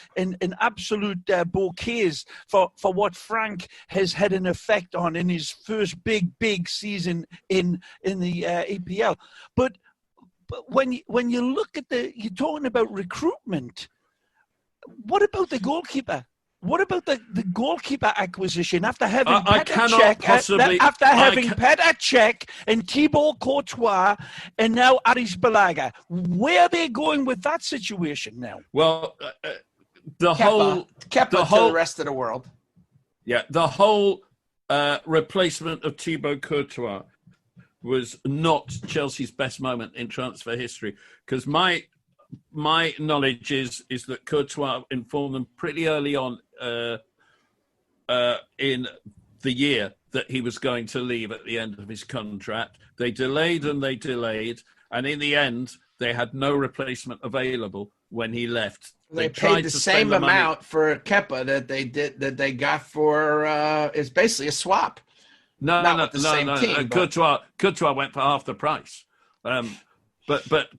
absolute bouquets for what Frank has had an effect on in his first big season in the EPL. But when you look at you're talking about recruitment. What about the goalkeeper? What about the goalkeeper acquisition after having Petr Cech and Thibaut Courtois and now Aris Balaga? Where are they going with that situation now? Well, Kepa to the rest of the world. Yeah, the whole replacement of Thibaut Courtois was not Chelsea's best moment in transfer history, because my knowledge is that Courtois informed them pretty early on in the year that he was going to leave at the end of his contract. They delayed, and in the end, they had no replacement available when he left. They paid the same amount for Kepa that they got for it's basically a swap. No. Team, Courtois went for half the price. But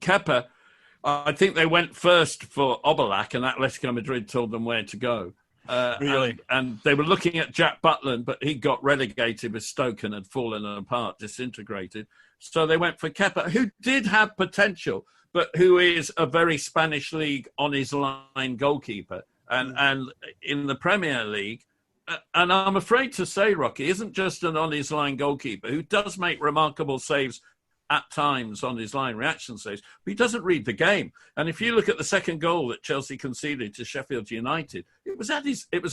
Kepa, I think they went first for Oblak, and Atletico Madrid told them where to go. Really? And they were looking at Jack Butland, but he got relegated with Stoke and had fallen apart, disintegrated. So they went for Kepa, who did have potential, but who is a very Spanish league on his line goalkeeper. And in the Premier League, and I'm afraid to say, Rocky, isn't just an on his line goalkeeper who does make remarkable saves at times on his line reaction saves, but he doesn't read the game. And if you look at the second goal that Chelsea conceded to Sheffield United, it was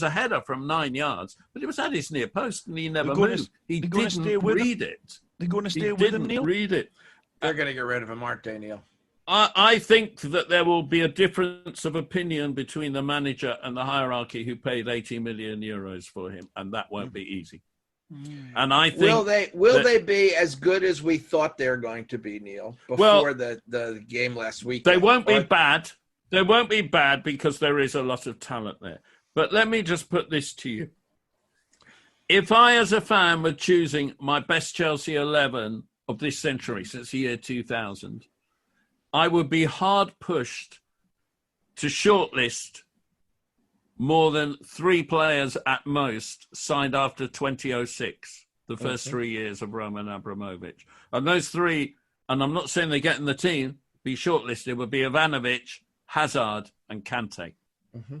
a header from 9 yards, but it was at his near post, and he never moved. He didn't read it. They're going to stay with him, Neil? Read it. They're going to get rid of him, aren't they, Neil? I think that there will be a difference of opinion between the manager and the hierarchy who paid 80 million euros for him, and that won't be easy. And I think will they be as good as we thought they're going to be, Neil, before the game last week? They won't be bad. They won't be bad because there is a lot of talent there. But let me just put this to you. If I, as a fan, were choosing my best Chelsea 11 of this century since the year 2000, I would be hard pushed to shortlist more than 3 players at most signed after 2006, the first 3 years of Roman Abramovich. And those 3, and I'm not saying they get in the team, be shortlisted, would be Ivanovic, Hazard, and Kante. Mm-hmm.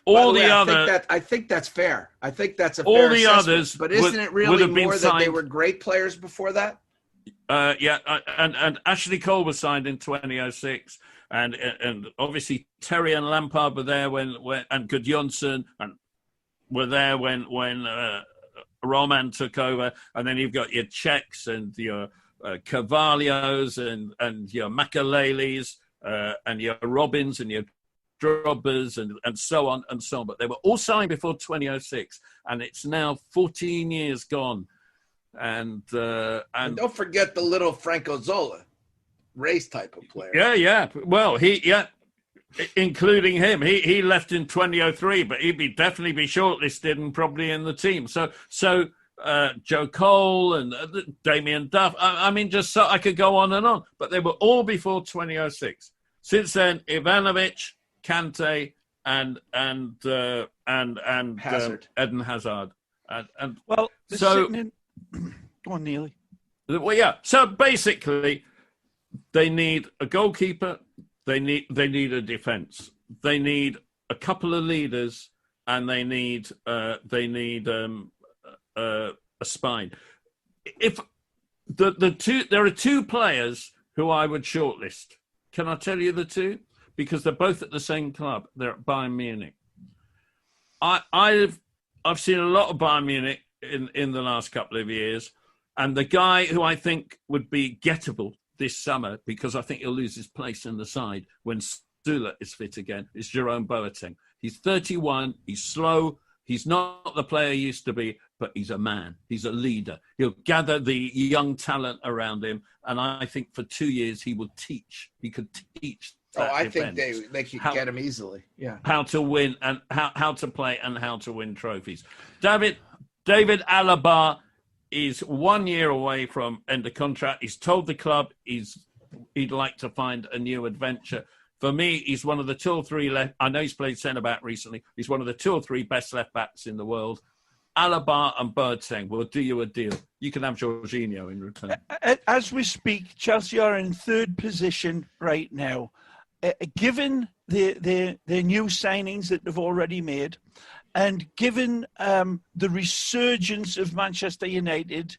I think that's fair. I think that's a fair all the assessment. Others, but isn't it really more that they were great players before that? And Ashley Cole was signed in 2006, and obviously Terry and Lampard were there when and Gudjonsson and were there when Roman took over, and then you've got your Czechs and your Carvalhos and your Makalelis and your Robins and your Drobbers and so on and so on. But they were all signed before 2006, and it's now 14 years gone. And don't forget the little Franco Zola, race type of player. Yeah. Well, including him, he left in 2003, but he'd definitely be shortlisted and probably in the team. So Joe Cole and Damien Duff. I mean, just so I could go on and on, but they were all before 2006. Since then, Ivanovic, Kante, and Hazard. Eden Hazard. And well, so. Go on, Neely. Well, yeah. So basically, they need a goalkeeper. They need a defense. They need a couple of leaders, and they need a spine. If there are 2 players who I would shortlist. Can I tell you the 2? Because they're both at the same club. They're at Bayern Munich. I've seen a lot of Bayern Munich in the last couple of years, and the guy who I think would be gettable this summer, because I think he'll lose his place in the side when Stula is fit again, is Jerome Boateng. He's 31, he's slow, he's not the player he used to be, but he's a man, he's a leader. He'll gather the young talent around him, and I think for 2 years he could teach I think they could get him easily. Yeah, how to win and how to play and how to win trophies. David Alaba is 1 year away from end of contract. He's told the club he'd like to find a new adventure. For me, he's one of the 2 or 3 left. I know he's played centre-back recently. He's one of the 2 or 3 best left-backs in the world. Alaba and Boateng will do you a deal. You can have Jorginho in return. As we speak, Chelsea are in 3rd position right now. Given the new signings that they've already made, and given the resurgence of Manchester United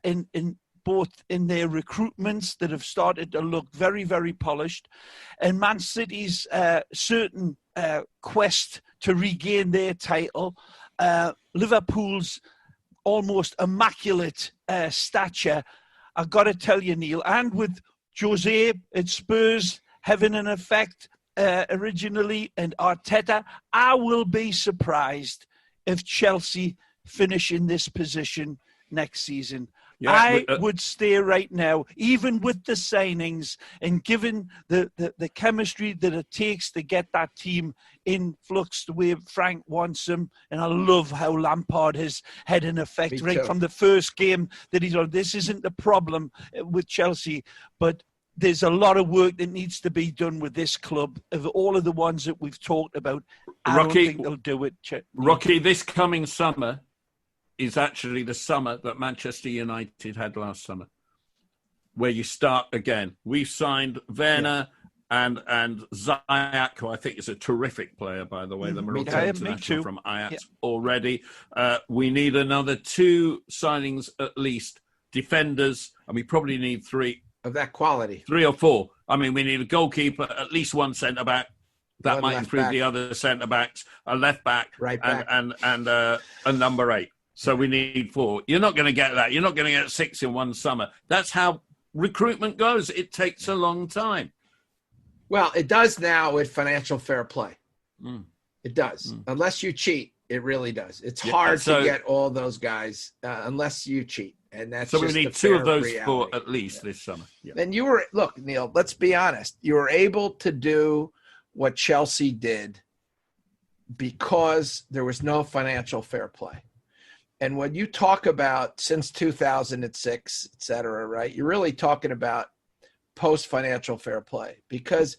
in both in their recruitments that have started to look very, very polished, and Man City's certain quest to regain their title, Liverpool's almost immaculate stature, I've got to tell you, Neil, and with Jose at Spurs having an effect originally, and Arteta, I will be surprised if Chelsea finish in this position next season. Yeah, I would stay right now, even with the signings, and given the chemistry that it takes to get that team in flux the way Frank wants them. And I love how Lampard has had an effect right from the first game that he's on. This isn't the problem with Chelsea, but there's a lot of work that needs to be done with this club. Of all of the ones that we've talked about, I don't think they'll do it. Rocky, this coming summer is actually the summer that Manchester United had last summer, where you start again. We've signed Werner and Ziyech, who I think is a terrific player, by the way, the Moroccan international from Ajax already. We need another 2 signings at least defenders, and we probably need three of that quality. 3 or 4. I mean, we need a goalkeeper, at least one centre-back. That One might left improve back. the other centre-backs, a left-back, Right back. and a number 8. So we need 4. You're not going to get that. You're not going to get 6 in one summer. That's how recruitment goes. It takes a long time. Well, it does now with financial fair play. It does. Mm. Unless you cheat, it really does. It's Yeah, hard so- to get all those guys unless you cheat. And that's So we just need the 2 of fair those reality. 4 at least this summer. Yeah. And look, Neil, let's be honest. You were able to do what Chelsea did because there was no financial fair play. And when you talk about since 2006, et cetera, right, you're really talking about post-financial fair play because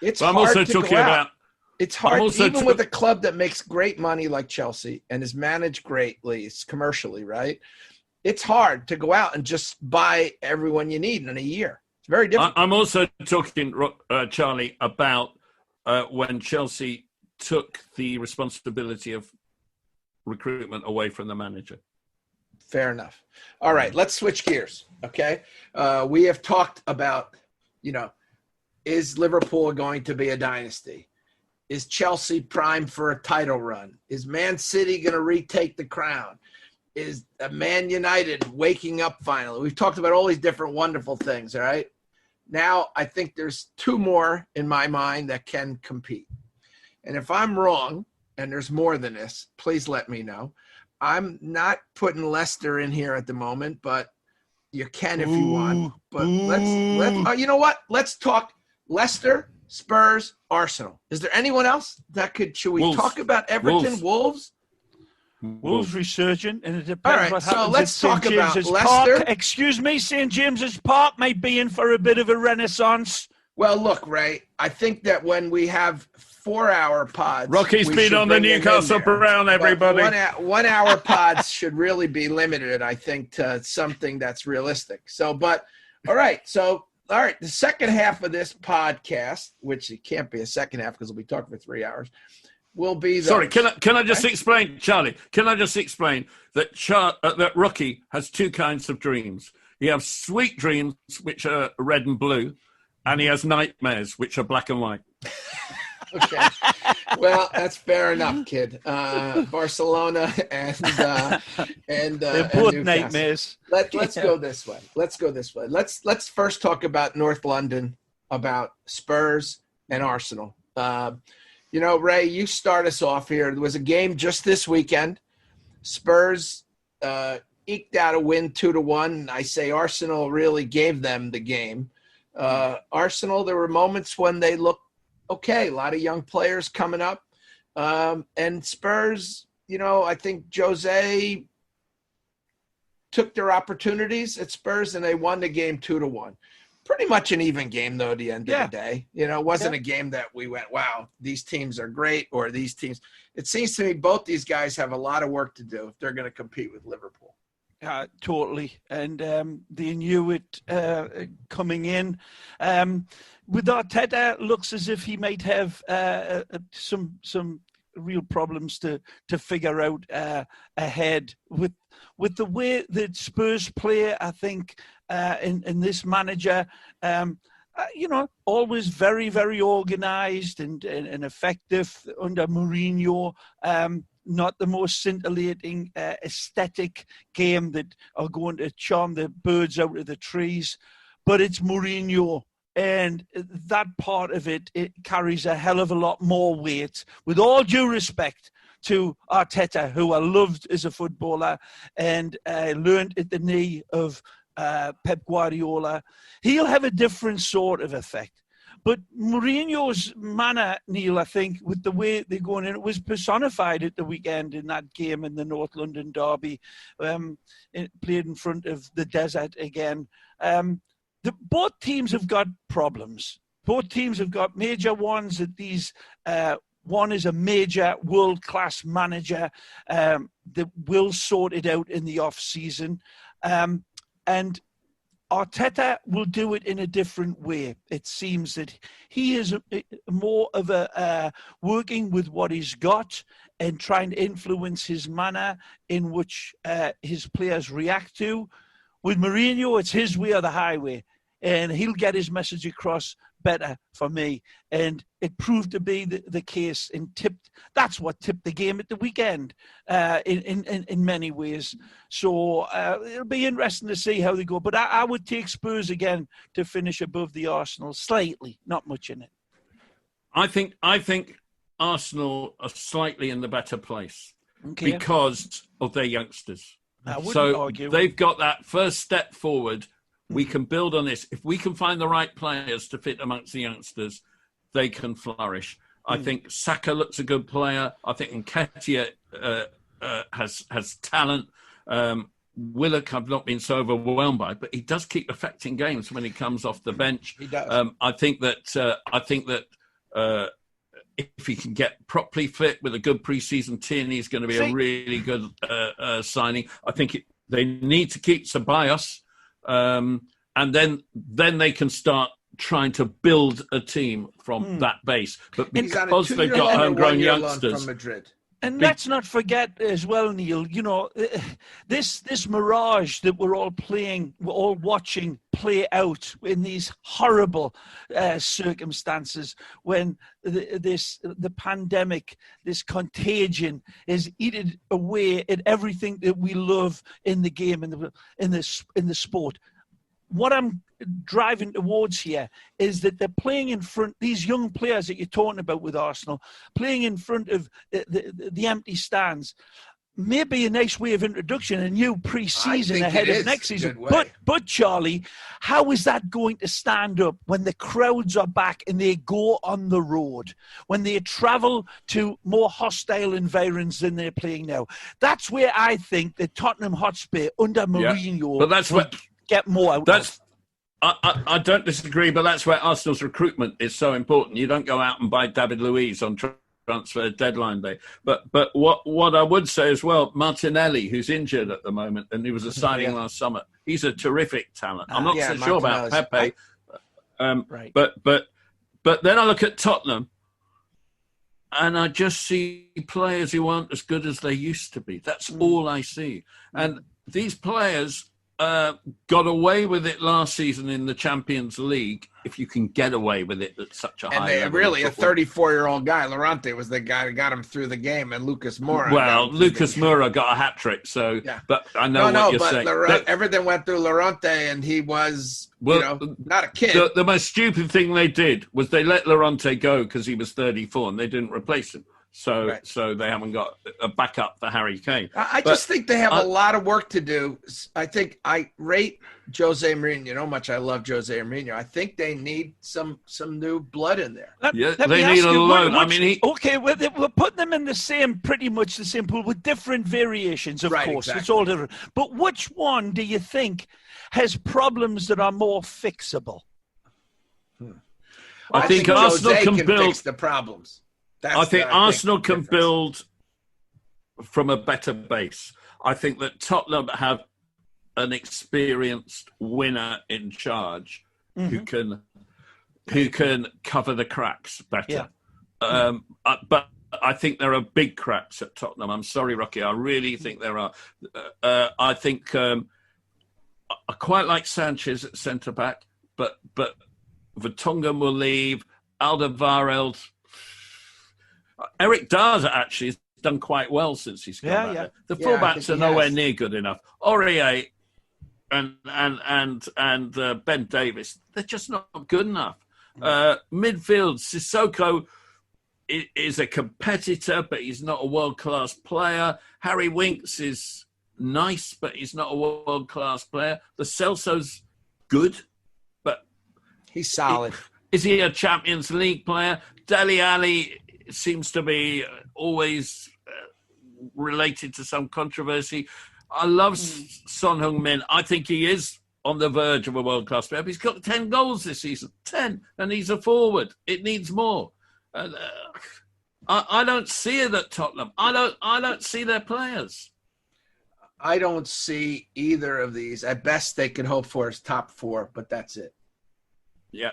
it's But I'm hard also to talking go out. about. It's hard, also even with a club that makes great money like Chelsea and is managed greatly, it's commercially, right? It's hard to go out and just buy everyone you need in a year. It's very difficult. I'm also talking, Charlie, about when Chelsea took the responsibility of recruitment away from the manager. Fair enough. All right, let's switch gears, okay? We have talked about, is Liverpool going to be a dynasty? Is Chelsea primed for a title run? Is Man City going to retake the crown? Is Man United waking up finally? We've talked about all these different wonderful things, all right? Now, I think there's 2 more in my mind that can compete. And if I'm wrong, and there's more than this, please let me know. I'm not putting Leicester in here at the moment, but you can if you want. But let's you know what? Let's talk Leicester, Spurs, Arsenal. Is there anyone else that should we Wolves. talk about Everton, Wolves? Wolves resurgent, and it depends All right, what so happens let's at talk St. about James's Leicester. Park. Excuse me, St. James's Park might be in for a bit of a renaissance. Well, look, Ray, I think that when we have 4-hour pods, Rocky's we been should on the bring them in Newcastle there. Brown, But everybody. 1-hour pods should really be limited, I think, to something that's realistic. So, but all right. So, all right. The second half of this podcast, which it can't be a second half because we'll be talking for 3 hours, will be those. Sorry, can I just explain, Charlie? Can I just explain that that Rocky has 2 kinds of dreams? He has sweet dreams, which are red and blue, and he has nightmares, which are black and white. Okay. Well, that's fair enough, kid. Barcelona and They're both Newcastle. nightmares. Let's go this way. Let's first talk about North London, about Spurs and Arsenal. Ray, you start us off here. There was a game just this weekend. Spurs eked out a win 2-1. I say Arsenal really gave them the game. Arsenal, there were moments when they looked okay. A lot of young players coming up. And Spurs, I think Jose took their opportunities at Spurs and they won the game 2-1. Pretty much an even game, though, at the end of the day. It wasn't a game that we went, wow, these teams are great, or these teams. It seems to me both these guys have a lot of work to do if they're going to compete with Liverpool. Totally. And they knew it coming in. With Arteta, looks as if he might have some real problems to figure out ahead with the way that Spurs play. I think in this manager, always very, very organised and effective under Mourinho. Not the most scintillating aesthetic game that are going to charm the birds out of the trees, but it's Mourinho. And that part of it carries a hell of a lot more weight. With all due respect to Arteta, who I loved as a footballer and learned at the knee of Pep Guardiola, he'll have a different sort of effect. But Mourinho's manner, Neil, I think, with the way they're going in, it was personified at the weekend in that game in the North London derby, played in front of the desert again. Both teams have got problems. Both teams have got major ones that these one is a major world-class manager that will sort it out in the off-season. And Arteta will do it in a different way. It seems that he is more of a working with what he's got and trying to influence his manner in which his players react to, With Mourinho, it's his way or the highway, and he'll get his message across better for me. And it proved to be the case and that's what tipped the game at the weekend in many ways. So it'll be interesting to see how they go. But I would take Spurs again to finish above the Arsenal slightly, not much in it. I think Arsenal are slightly in the better place because of their youngsters. I wouldn't argue. They've got that first step forward. We can build on this. If we can find the right players to fit amongst the youngsters, they can flourish. I think Saka looks a good player. I think Nketiah has talent. Willock, I've not been so overwhelmed by, but he does keep affecting games when he comes off the bench. He does. I think that if he can get properly fit with a good preseason Tierney, he's going to be a really good signing. I think they need to keep Ceballos. And then they can start trying to build a team from that base. But because they've got homegrown youngsters from Madrid. And let's not forget as well, Neil, this mirage that we're all watching play out in these horrible circumstances when the pandemic, this contagion is eating away at everything that we love in the game, in the sport. What I'm driving towards here is that they're playing in front, these young players that you're talking about with Arsenal, playing in front of the empty stands, may be a nice way of introduction, a new pre-season ahead of next season. But Charlie, how is that going to stand up when the crowds are back and they go on the road, when they travel to more hostile environs than they're playing now? That's where I think that Tottenham Hotspur under Mourinho but that's what get more out of. I don't disagree, but that's where Arsenal's recruitment is so important. You don't go out and buy David Luiz on transfer deadline day. But what I would say as well, Martinelli, who's injured at the moment, and he was a signing last summer. He's a terrific talent. I'm not so sure about Pepe. Right. But then I look at Tottenham, and I just see players who aren't as good as they used to be. That's all I see. And these players got away with it last season in the Champions League, if you can get away with it at such a high level. And really, a 34-year-old guy, Llorente, was the guy who got him through the game, and Lucas Moura. Well, Lucas Moura got a hat-trick, so... Yeah. But I know what you're saying. Everything went through Llorente, and he was, not a kid. The most stupid thing they did was they let Llorente go because he was 34, and they didn't replace him. So they haven't got a backup for Harry Kane. I just think they have a lot of work to do. I think I rate Jose Mourinho. You know how much I love Jose Mourinho. I think they need some new blood in there. They need a load. We're putting them in pretty much the same pool with different variations, of course. Exactly. It's all different. But which one do you think has problems that are more fixable? I think Arsenal can build fix the problems. I think Arsenal can build from a better base. I think that Tottenham have an experienced winner in charge who can cover the cracks better. Yeah. But I think there are big cracks at Tottenham. I'm sorry, Rocky. I really think there are. I think I quite like Sanchez at centre back, but Vertonghen will leave. Alderweireld. Eric Dyer actually has done quite well since he's come back there. The fullbacks are nowhere near good enough. Aurier and Ben Davis, they're just not good enough. Midfield, Sissoko is a competitor, but he's not a world-class player. Harry Winks is nice, but he's not a world-class player. The Celso's good, but... he's solid. Is he a Champions League player? Dele Alli seems to be always related to some controversy. I love Son Heung-min. I think he is on the verge of a world-class player. But he's got 10 goals this season. 10. And he's a forward. It needs more. I don't see it at Tottenham. I don't see their players. I don't see either of these. At best, they could hope for is top 4, but that's it. Yeah.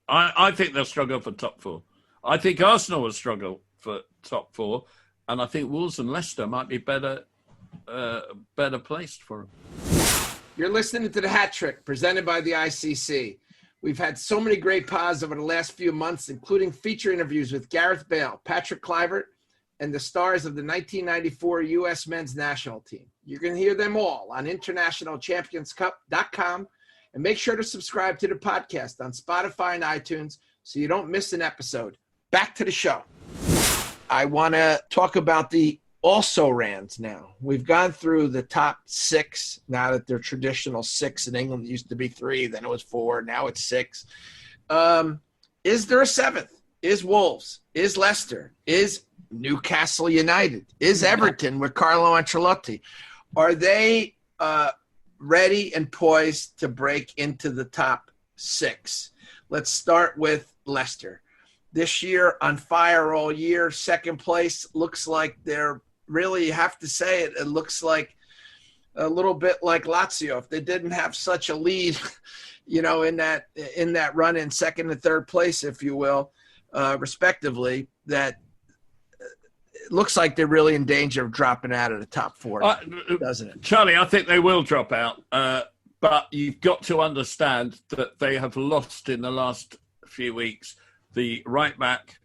I think they'll struggle for top 4. I think Arsenal will struggle for top 4, and I think Wolves and Leicester might be better placed for them. You're listening to The Hat Trick, presented by the ICC. We've had so many great pods over the last few months, including feature interviews with Gareth Bale, Patrick Kluivert, and the stars of the 1994 U.S. men's national team. You can hear them all on internationalchampionscup.com, and make sure to subscribe to the podcast on Spotify and iTunes so you don't miss an episode. Back to the show. I want to talk about the also-rans now. We've gone through the top 6, now that they're traditional 6 in England. It used to be 3, then it was 4, now it's 6. Is there a 7th? Is Wolves? Is Leicester? Is Newcastle United? Is Everton with Carlo Ancelotti? Are they ready and poised to break into the top 6? Let's start with Leicester. This year, on fire all year, second place. Looks like they're really, you have to say it, it looks like a little bit like Lazio. If they didn't have such a lead, in that run in second and third place, if you will, respectively, that it looks like they're really in danger of dropping out of the top 4, doesn't it? Charlie, I think they will drop out, but you've got to understand that they have lost in the last few weeks the right back,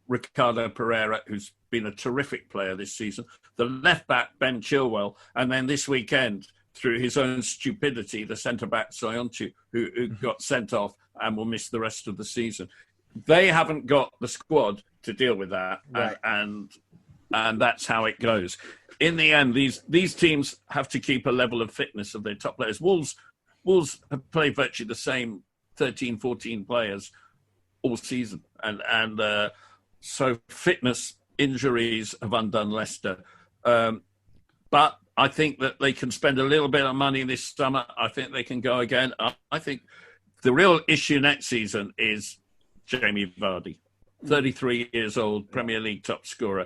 Ricardo Pereira, who's been a terrific player this season, the left back, Ben Chilwell, and then this weekend, through his own stupidity, the centre-back, Soyuncu, who got sent off and will miss the rest of the season. They haven't got the squad to deal with that, right. and that's how it goes. In the end, these teams have to keep a level of fitness of their top players. Wolves have played virtually the same 13, 14 players all season, and so fitness injuries have undone Leicester. But I think that they can spend a little bit of money this summer. I think they can go again. I think the real issue next season is Jamie Vardy, 33 years old, Premier League top scorer.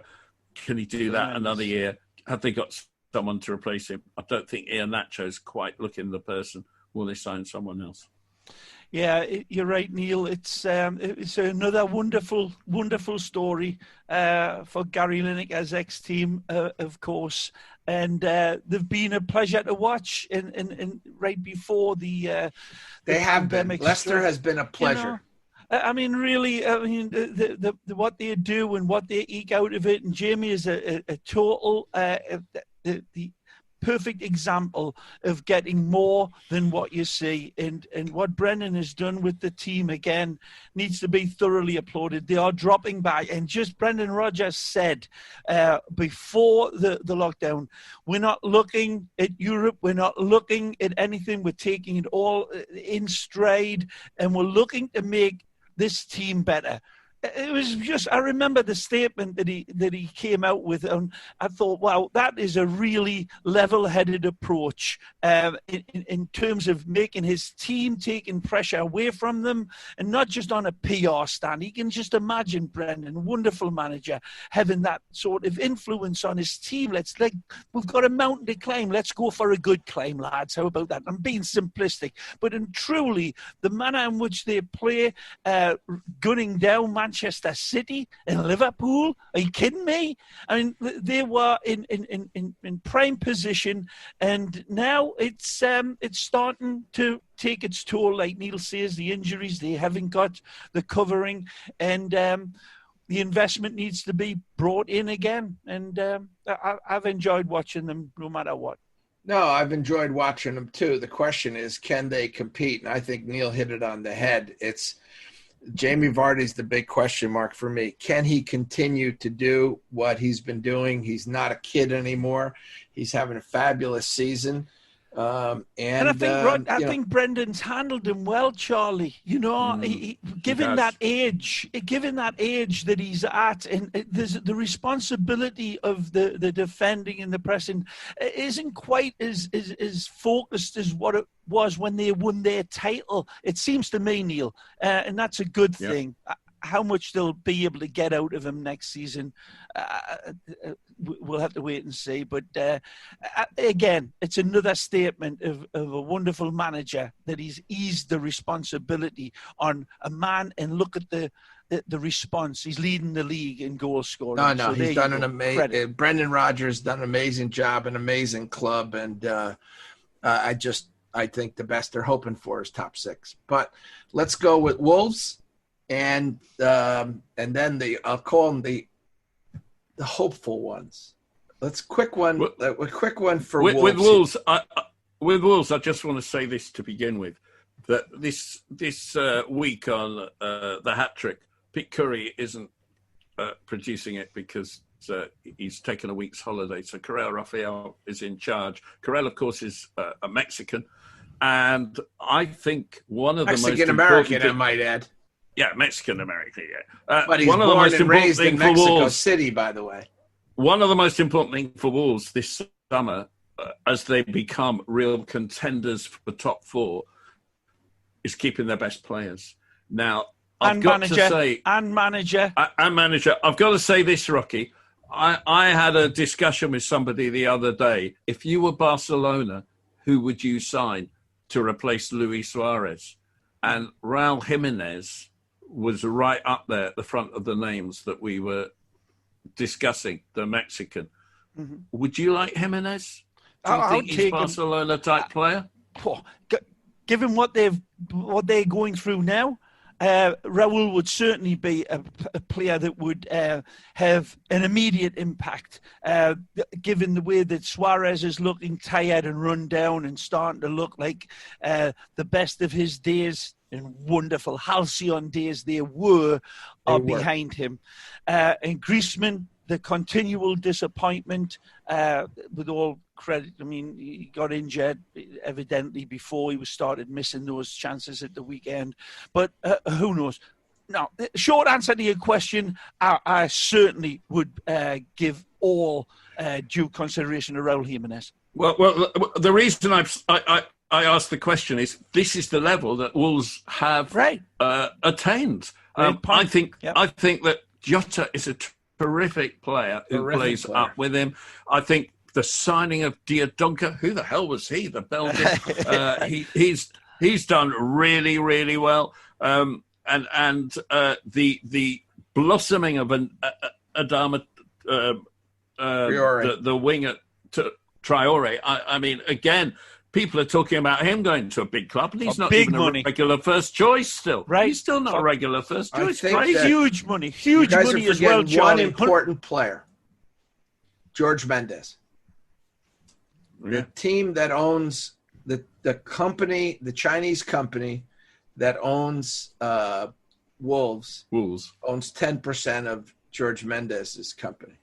Can he do that another year? Have they got someone to replace him? I don't think Ian Nacho's quite looking the person. Will they sign someone else? Yeah, you're right, Neil. It's another wonderful, wonderful story for Gary Lineker's ex-team, of course. And they've been a pleasure to watch. And right before the they have been. Leicester has been a pleasure. Really, the what they do and what they eke out of it. And Jamie is a total the perfect example of getting more than what you see. And what Brendan has done with the team, again, needs to be thoroughly applauded. They are dropping back. And just Brendan Rodgers said before the lockdown, we're not looking at Europe. We're not looking at anything. We're taking it all in stride. And we're looking to make this team better. It was just, I remember the statement that he came out with, and I thought, wow, that is a really level-headed approach in terms of making his team, taking pressure away from them, and not just on a PR stand. He can just imagine Brendan, wonderful manager, having that sort of influence on his team. We've got a mountain to climb. Let's go for a good climb, lads. How about that? I'm being simplistic, but truly, the manner in which they play, gunning down Manchester City and Liverpool. Are you kidding me? I mean, they were in prime position, and now it's starting to take its toll. Like Neil says, the injuries, they haven't got the covering, and the investment needs to be brought in again. And I've enjoyed watching them no matter what. No, I've enjoyed watching them too. The question is, can they compete? And I think Neil hit it on the head. It's Jamie Vardy's the big question mark for me. Can he continue to do what he's been doing? He's not a kid anymore. He's having a fabulous season. And I think Brendan's handled him well, Charlie. Given that age that he's at, and there's the responsibility of the defending and the pressing isn't quite as focused as what it was when they won their title. It seems to me, Neil, and that's a good thing. How much they'll be able to get out of him next season, we'll have to wait and see. But again, it's another statement of a wonderful manager that he's eased the responsibility on a man, and look at the response. He's leading the league in goal scoring. No, he's done an amazing. Brendan Rodgers done an amazing job, an amazing club, and I think the best they're hoping for is top 6. But let's go with Wolves, and then I'll call them the hopeful ones. Let's quick one for Wolves. With Wolves, I just want to say this to begin with, that this week on the hat trick, Pete Curry isn't producing it because he's taken a week's holiday. So Correa Rafael is in charge. Correa, of course, is a Mexican. And I think one of the most Mexican-American, I might add. Yeah, Mexican-American, yeah. But he's born and raised in Mexico City, by the way. One of the most important things for Wolves this summer, as they become real contenders for top 4, is keeping their best players. Now, I've got to say... And manager. I've got to say this, Rocky. I had a discussion with somebody the other day. If you were Barcelona, who would you sign to replace Luis Suarez? And Raul Jimenez was right up there at the front of the names that we were discussing, the Mexican. Mm-hmm. Would you like Jimenez? Do you think he's Barcelona type player? Given what they're going through now, Raul would certainly be a player that would have an immediate impact, given the way that Suarez is looking tired and run down and starting to look like the best of his days and wonderful halcyon days are behind him. And Griezmann, the continual disappointment, with all credit, I mean, he got injured evidently before he started missing those chances at the weekend. But who knows? Now, short answer to your question, I certainly would give all due consideration to Raul Jimenez. Well, the reason I asked the question is this is the level that Wolves have attained. I think that Jota is a terrific player who plays up with him. I think the signing of Diadonka, who the hell was he? The Belgian. He's done really, really well. And the blossoming of Adama, the wing at Traore. I mean, again, people are talking about him going to a big club, and he's not even a regular first choice still. Right. He's still not a regular first choice. Huge money as well, Charlie. One important player, George Mendes. The team that owns the company, the Chinese company that owns Wolves owns 10% of George Mendes' company.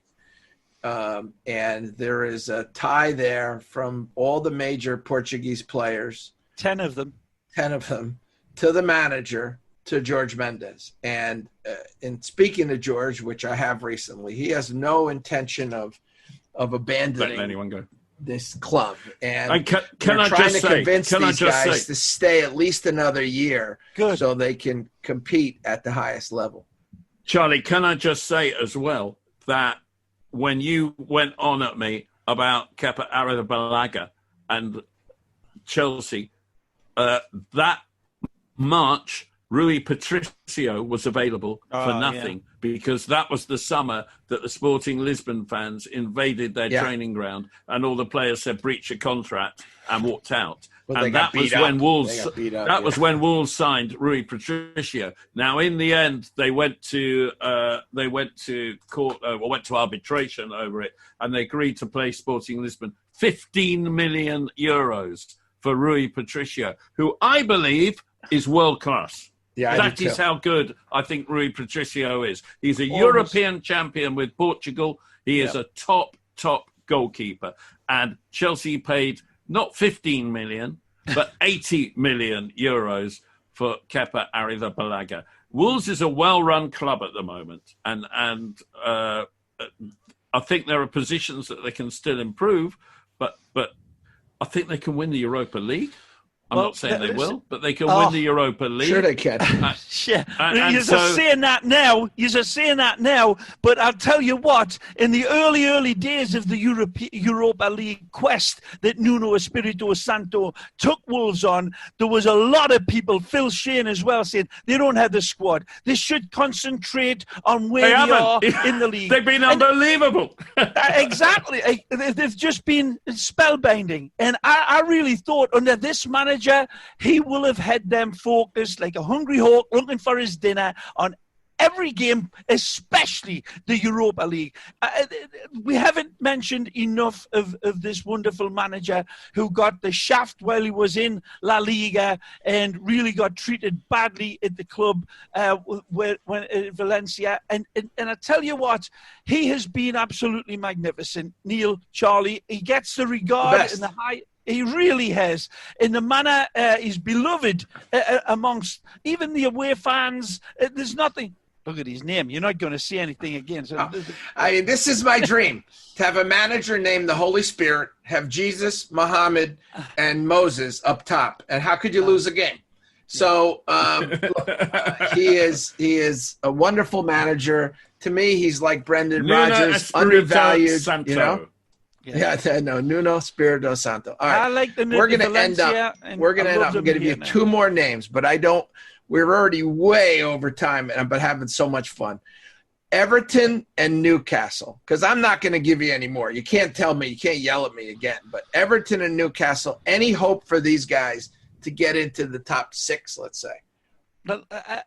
And there is a tie there from all the major Portuguese players. 10 of them, to the manager, to George Mendes. And in speaking to George, which I have recently, he has no intention of abandoning letting anyone go. This club. And can I trying just to say, convince these guys to stay at least another year so they can compete at the highest level. Charlie, can I just say as well that when you went on at me about Kepa Arrizabalaga and Chelsea, that March, Rui Patricio was available for nothing because that was the summer that the Sporting Lisbon fans invaded their training ground and all the players said breach a contract and walked out. And that was when Wolves signed Rui Patricio. Now, in the end, they went to court, went to arbitration over it, and they agreed to pay Sporting Lisbon 15 million euros for Rui Patricio, who I believe is world class. Yeah, that is how good I think Rui Patricio is. He's a European champion with Portugal. He is a top goalkeeper. And Chelsea paid not 15 million, but 80 million euros for Kepa Arrizabalaga. Wolves is a well-run club at the moment. And I think there are positions that they can still improve, but I think they can win the Europa League. I'm Well, not saying they will, but they can Oh, win the Europa League. Sure they can. Yeah, And you're so- saying that now. You're saying that now. But I'll tell you what. In the early days of the Europa League quest that Nuno Espirito Santo took Wolves on, there was a lot of people, Phil Shane as well, saying they don't have the squad. They should concentrate on where they are in the league. They've been unbelievable. Exactly. They've just been spellbinding. And I really thought under this manager, he will have had them focused like a hungry hawk looking for his dinner on every game, especially the Europa League. We haven't mentioned enough of this wonderful manager who got the shaft while he was in La Liga and really got treated badly at the club when Valencia. And I tell you what, he has been absolutely magnificent. Neil, Charlie, he gets the regard and the high. He really has. In the manner he's beloved amongst even the away fans. There's nothing. Look at his name. You're not going to see anything again. So, I mean, this is my dream, to have a manager named the Holy Spirit, have Jesus, Muhammad, and Moses up top. And how could you lose a game? So he is a wonderful manager. To me, he's like Brendan Rodgers, undervalued. Santo. You know? Yeah, no, Nuno Espirito Santo. All right, I like the we're going to end up. We're going to end up. I'm going to give you two more names, but I don't. We're already way over time, but having so much fun. Everton and Newcastle, because I'm not going to give you any more. You can't tell me. You can't yell at me again. But Everton and Newcastle, any hope for these guys to get into the top 6, let's say? Well,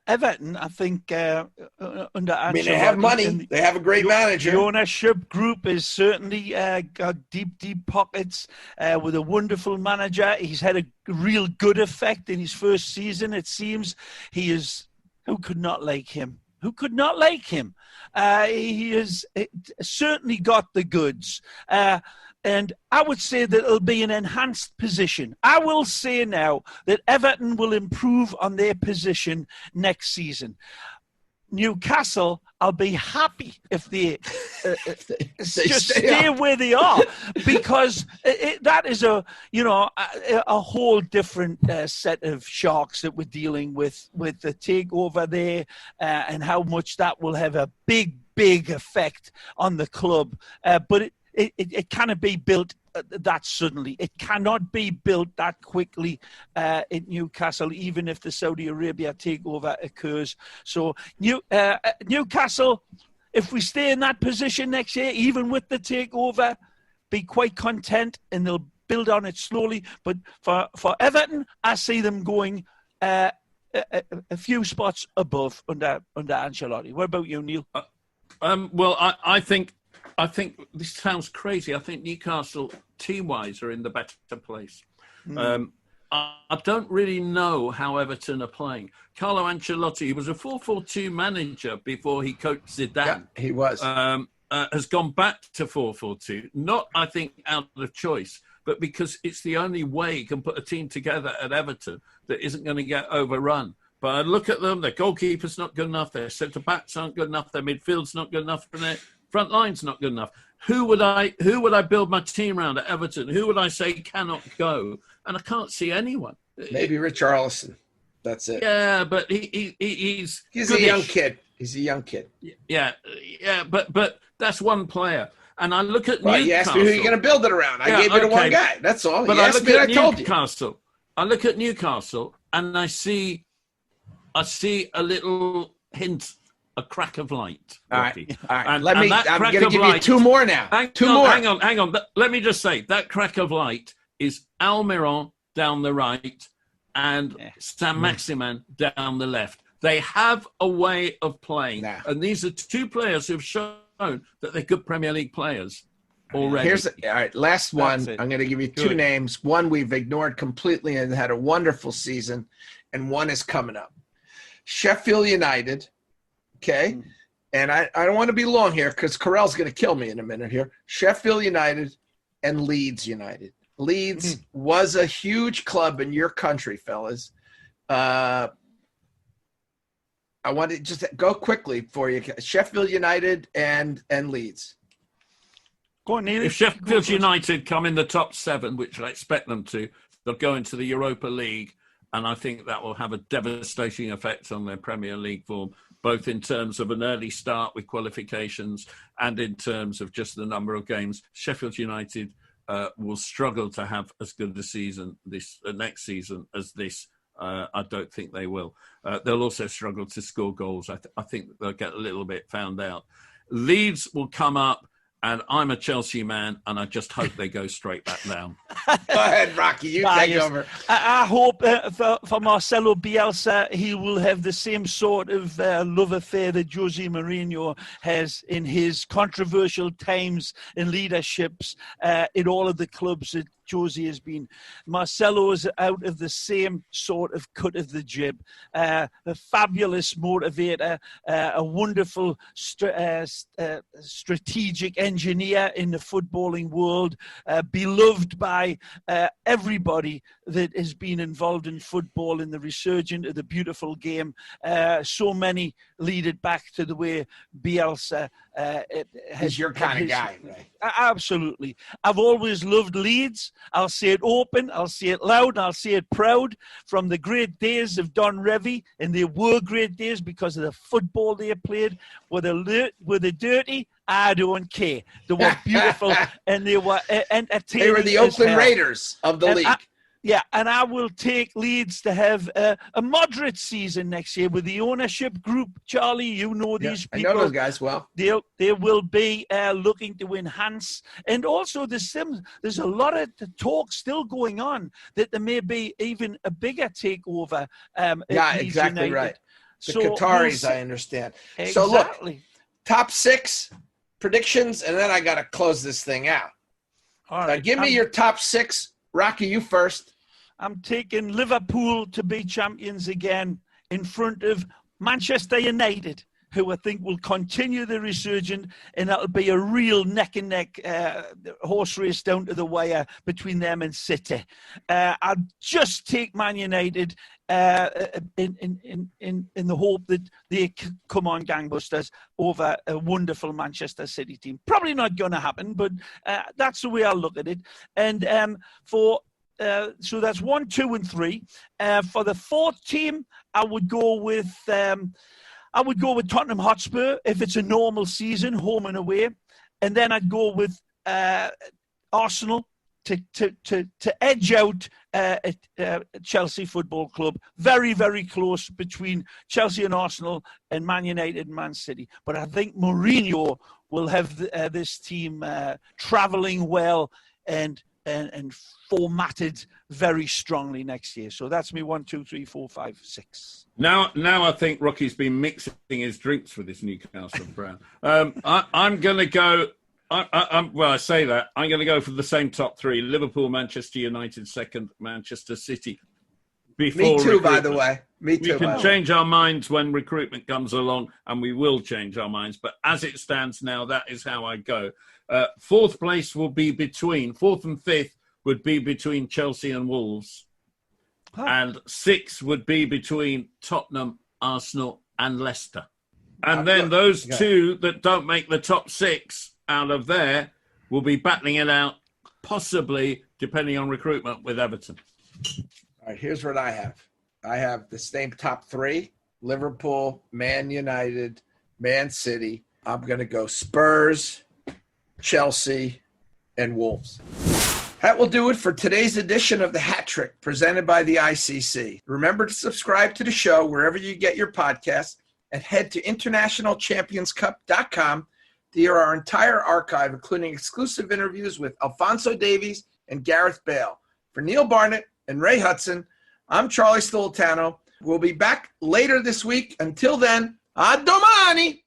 Everton, I think, under I mean, they have money. They have a great manager. The ownership group is certainly got deep pockets with a wonderful manager. He's had a real good effect in his first season, it seems. He is – who could not like him? Who could not like him? He has certainly got the goods. And I would say that it'll be an enhanced position. I will say now that Everton will improve on their position next season. Newcastle, I'll be happy if they just stay where they are, because that is a whole different set of sharks that we're dealing with the takeover there, and how much that will have a big effect on the club. But it cannot be built that suddenly. It cannot be built that quickly in Newcastle, even if the Saudi Arabia takeover occurs. So Newcastle, if we stay in that position next year, even with the takeover, be quite content, and they'll build on it slowly. But for Everton, I see them going a few spots above under Ancelotti. What about you, Neil? Well, I think this sounds crazy. I think Newcastle, team-wise, are in the better place. I don't really know how Everton are playing. Carlo Ancelotti, he was a 4-4-2 manager before he coached Zidane. Yeah, he was. Has gone back to 4-4-2. Not, I think, out of choice, but because it's the only way he can put a team together at Everton that isn't going to get overrun. But I look at them, their goalkeeper's not good enough, their centre-backs aren't good enough, their midfield's not good enough, and their front line's not good enough. Who would I build my team around at Everton? Who would I say cannot go? And I can't see anyone. Maybe Richarlison. That's it. Yeah, but he's a young kid. He's a young kid. Yeah, but that's one player. And I look at Newcastle. You asked me who you're going to build it around. I gave you the one guy. That's all. But you asked me, I told you. I look at Newcastle, and I see a little hint, a crack of light. All right. And I'm going to give you two more now. Hang on. Let me just say, that crack of light is Almiron down the right and Saint-Maximin down the left. They have a way of playing. And these are two players who've shown that they're good Premier League players already. All right, last one. I'm going to give you two names. One we've ignored completely and had a wonderful season, and one is coming up. Sheffield United, okay? And I don't want to be long here because Carell's going to kill me in a minute here. Sheffield United and Leeds United. Leeds was a huge club in your country, fellas. I want to just go quickly for you. Sheffield United and Leeds. Go on, Neil. If Sheffield United come in the top 7, which I expect them to, They'll go into the Europa League, and I think that will have a devastating effect on their Premier League form, both in terms of an early start with qualifications and in terms of just the number of games. Sheffield United will struggle to have as good a season this next season as this. I don't think they will. They'll also struggle to score goals. I think they'll get a little bit found out. Leeds will come up, and I'm a Chelsea man, and I just hope they go straight back down. Go ahead, Rocky. You take over. I hope for Marcelo Bielsa, he will have the same sort of love affair that Jose Mourinho has in his controversial times in leaderships in all of the clubs that Jose has been. Marcelo is out of the same sort of cut of the jib. A fabulous motivator, a wonderful strategic engineer in the footballing world, beloved by everybody that has been involved in football, in the resurgence of the beautiful game. So many lead it back to the way Bielsa He's your kind of guy, right? Absolutely. I've always loved Leeds. I'll say it open, I'll say it loud, I'll say it proud. From the great days of Don Revie, and they were great days because of the football they played. Were they dirty? I don't care. They were beautiful and they were entertaining. They were the Oakland Raiders of the league. And I will take Leeds to have a moderate season next year with the ownership group. Charlie, you know these people. I know those guys well. They will be looking to enhance. And also there's a lot of talk still going on that there may be even a bigger takeover. Yeah, exactly right. The Qataris, I understand. Exactly. So look, top 6 predictions, and then I got to close this thing out. All right. Give me your top 6. Rocky, you first. I'm taking Liverpool to be champions again in front of Manchester United, who I think will continue the resurgence, and that'll be a real neck-and-neck horse race down to the wire between them and City. I'll just take Man United in the hope that they come on gangbusters over a wonderful Manchester City team. Probably not going to happen, but that's the way I look at it. And so that's 1, 2, and 3. For the 4th team, I would go with Tottenham Hotspur if it's a normal season, home and away, and then I'd go with Arsenal to edge out Chelsea Football Club. Very, very close between Chelsea and Arsenal and Man United and Man City. But I think Mourinho will have this team travelling well and formatted very strongly next year. So that's me 1, 2, 3, 4, 5, 6. Now I think Rocky's been mixing his drinks with this Newcastle Brown. I'm going to go. I say that I'm going to go for the same top 3: Liverpool, Manchester United, second, Manchester City. Me too, by the way. Me too. We can change our minds when recruitment comes along, and we will change our minds. But as it stands now, that is how I go. 4th place will be between 4th and 5th would be between Chelsea and Wolves, and 6th would be between Tottenham, Arsenal, and Leicester. And then those 2 that don't make the top 6 out of there will be battling it out, possibly depending on recruitment, with Everton. All right, here's what I have. I have the same top 3: Liverpool, Man United, Man City. I'm going to go Spurs, Chelsea, and Wolves. That will do it for today's edition of the Hat Trick presented by the ICC. Remember to subscribe to the show wherever you get your podcasts, and head to internationalchampionscup.com to hear our entire archive, including exclusive interviews with Alphonso Davies and Gareth Bale. For Neil Barnett and Ray Hudson, I'm Charlie Stoltano. We'll be back later this week. Until then, a domani!